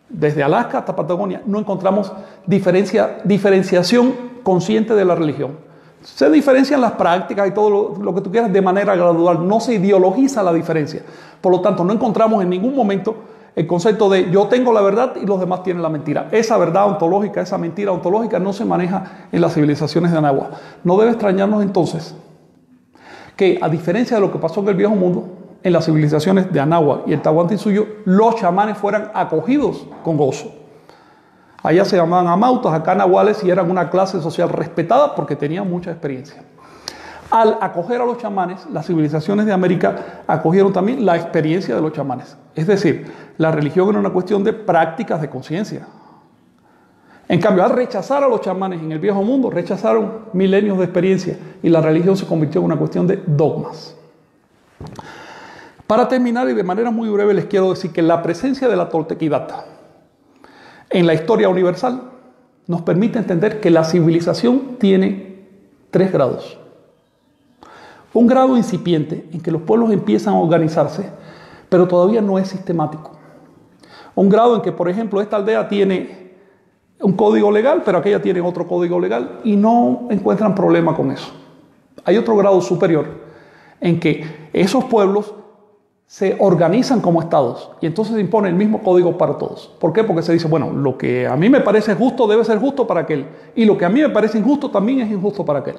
desde Alaska hasta Patagonia, no encontramos diferenciación consciente de la religión. Se diferencian las prácticas y todo lo que tú quieras de manera gradual, no se ideologiza la diferencia. Por lo tanto, no encontramos en ningún momento el concepto de yo tengo la verdad y los demás tienen la mentira. Esa verdad ontológica, esa mentira ontológica no se maneja en las civilizaciones de Anáhuac. No debe extrañarnos entonces que, a diferencia de lo que pasó en el viejo mundo, en las civilizaciones de Anáhuac y el Tahuantinsuyo, los chamanes fueran acogidos con gozo. Allá se llamaban amautas, acá nahuales, y eran una clase social respetada porque tenían mucha experiencia. Al acoger a los chamanes, las civilizaciones de América acogieron también la experiencia de los chamanes. Es decir, la religión era una cuestión de prácticas de conciencia. En cambio, al rechazar a los chamanes en el viejo mundo, rechazaron milenios de experiencia y la religión se convirtió en una cuestión de dogmas. Para terminar, y de manera muy breve, les quiero decir que la presencia de la toltequidad en la historia universal nos permite entender que la civilización tiene 3 grados. Un grado incipiente en que los pueblos empiezan a organizarse, pero todavía no es sistemático. Un grado en que, por ejemplo, esta aldea tiene un código legal, pero aquella tiene otro código legal y no encuentran problema con eso. Hay otro grado superior en que esos pueblos se organizan como estados y entonces se impone el mismo código para todos. ¿Por qué? Porque se dice, bueno, lo que a mí me parece justo debe ser justo para aquel y lo que a mí me parece injusto también es injusto para aquel.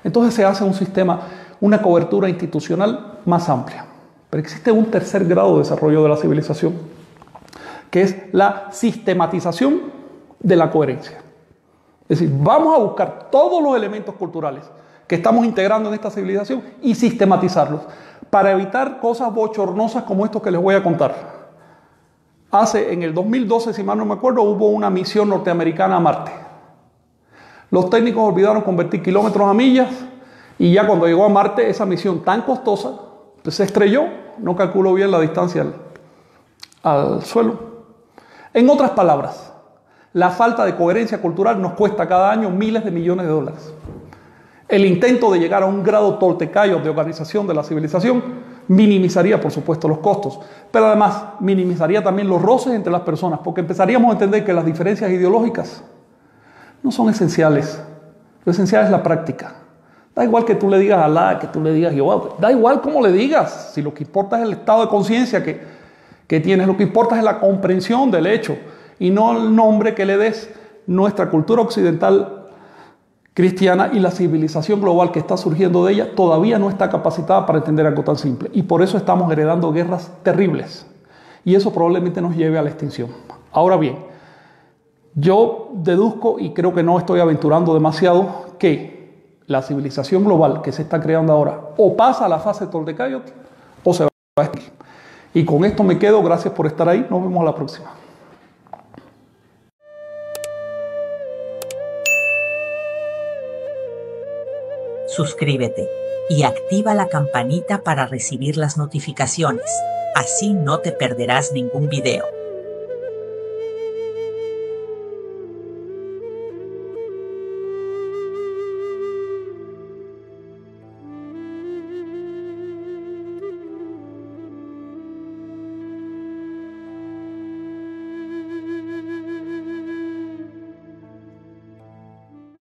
Entonces se hace un sistema, una cobertura institucional más amplia. Pero existe un tercer grado de desarrollo de la civilización, que es la sistematización de la coherencia. Es decir, vamos a buscar todos los elementos culturales que estamos integrando en esta civilización y sistematizarlos para evitar cosas bochornosas como esto que les voy a contar. En el 2012, si mal no me acuerdo, hubo una misión norteamericana a Marte. Los técnicos olvidaron convertir kilómetros a millas y ya cuando llegó a Marte, esa misión tan costosa, pues se estrelló, no calculó bien la distancia al suelo. En otras palabras, la falta de coherencia cultural nos cuesta cada año miles de millones de dólares. El intento de llegar a un grado toltecayo de organización de la civilización minimizaría, por supuesto, los costos, pero además minimizaría también los roces entre las personas, porque empezaríamos a entender que las diferencias ideológicas no son esenciales. Lo esencial es la práctica. Da igual que tú le digas a Alá, que tú le digas a Jehová, da igual cómo le digas, si lo que importa es el estado de conciencia que tienes, lo que importa es la comprensión del hecho y no el nombre que le des. Nuestra cultura occidental cristiana y la civilización global que está surgiendo de ella todavía no está capacitada para entender algo tan simple y por eso estamos heredando guerras terribles y eso probablemente nos lleve a la extinción. Ahora bien, yo deduzco y creo que no estoy aventurando demasiado que la civilización global que se está creando ahora o pasa a la fase Toltecayot o se va a extinguir. Y con esto me quedo, gracias por estar ahí, nos vemos a la próxima. Suscríbete y activa la campanita para recibir las notificaciones. Así no te perderás ningún video.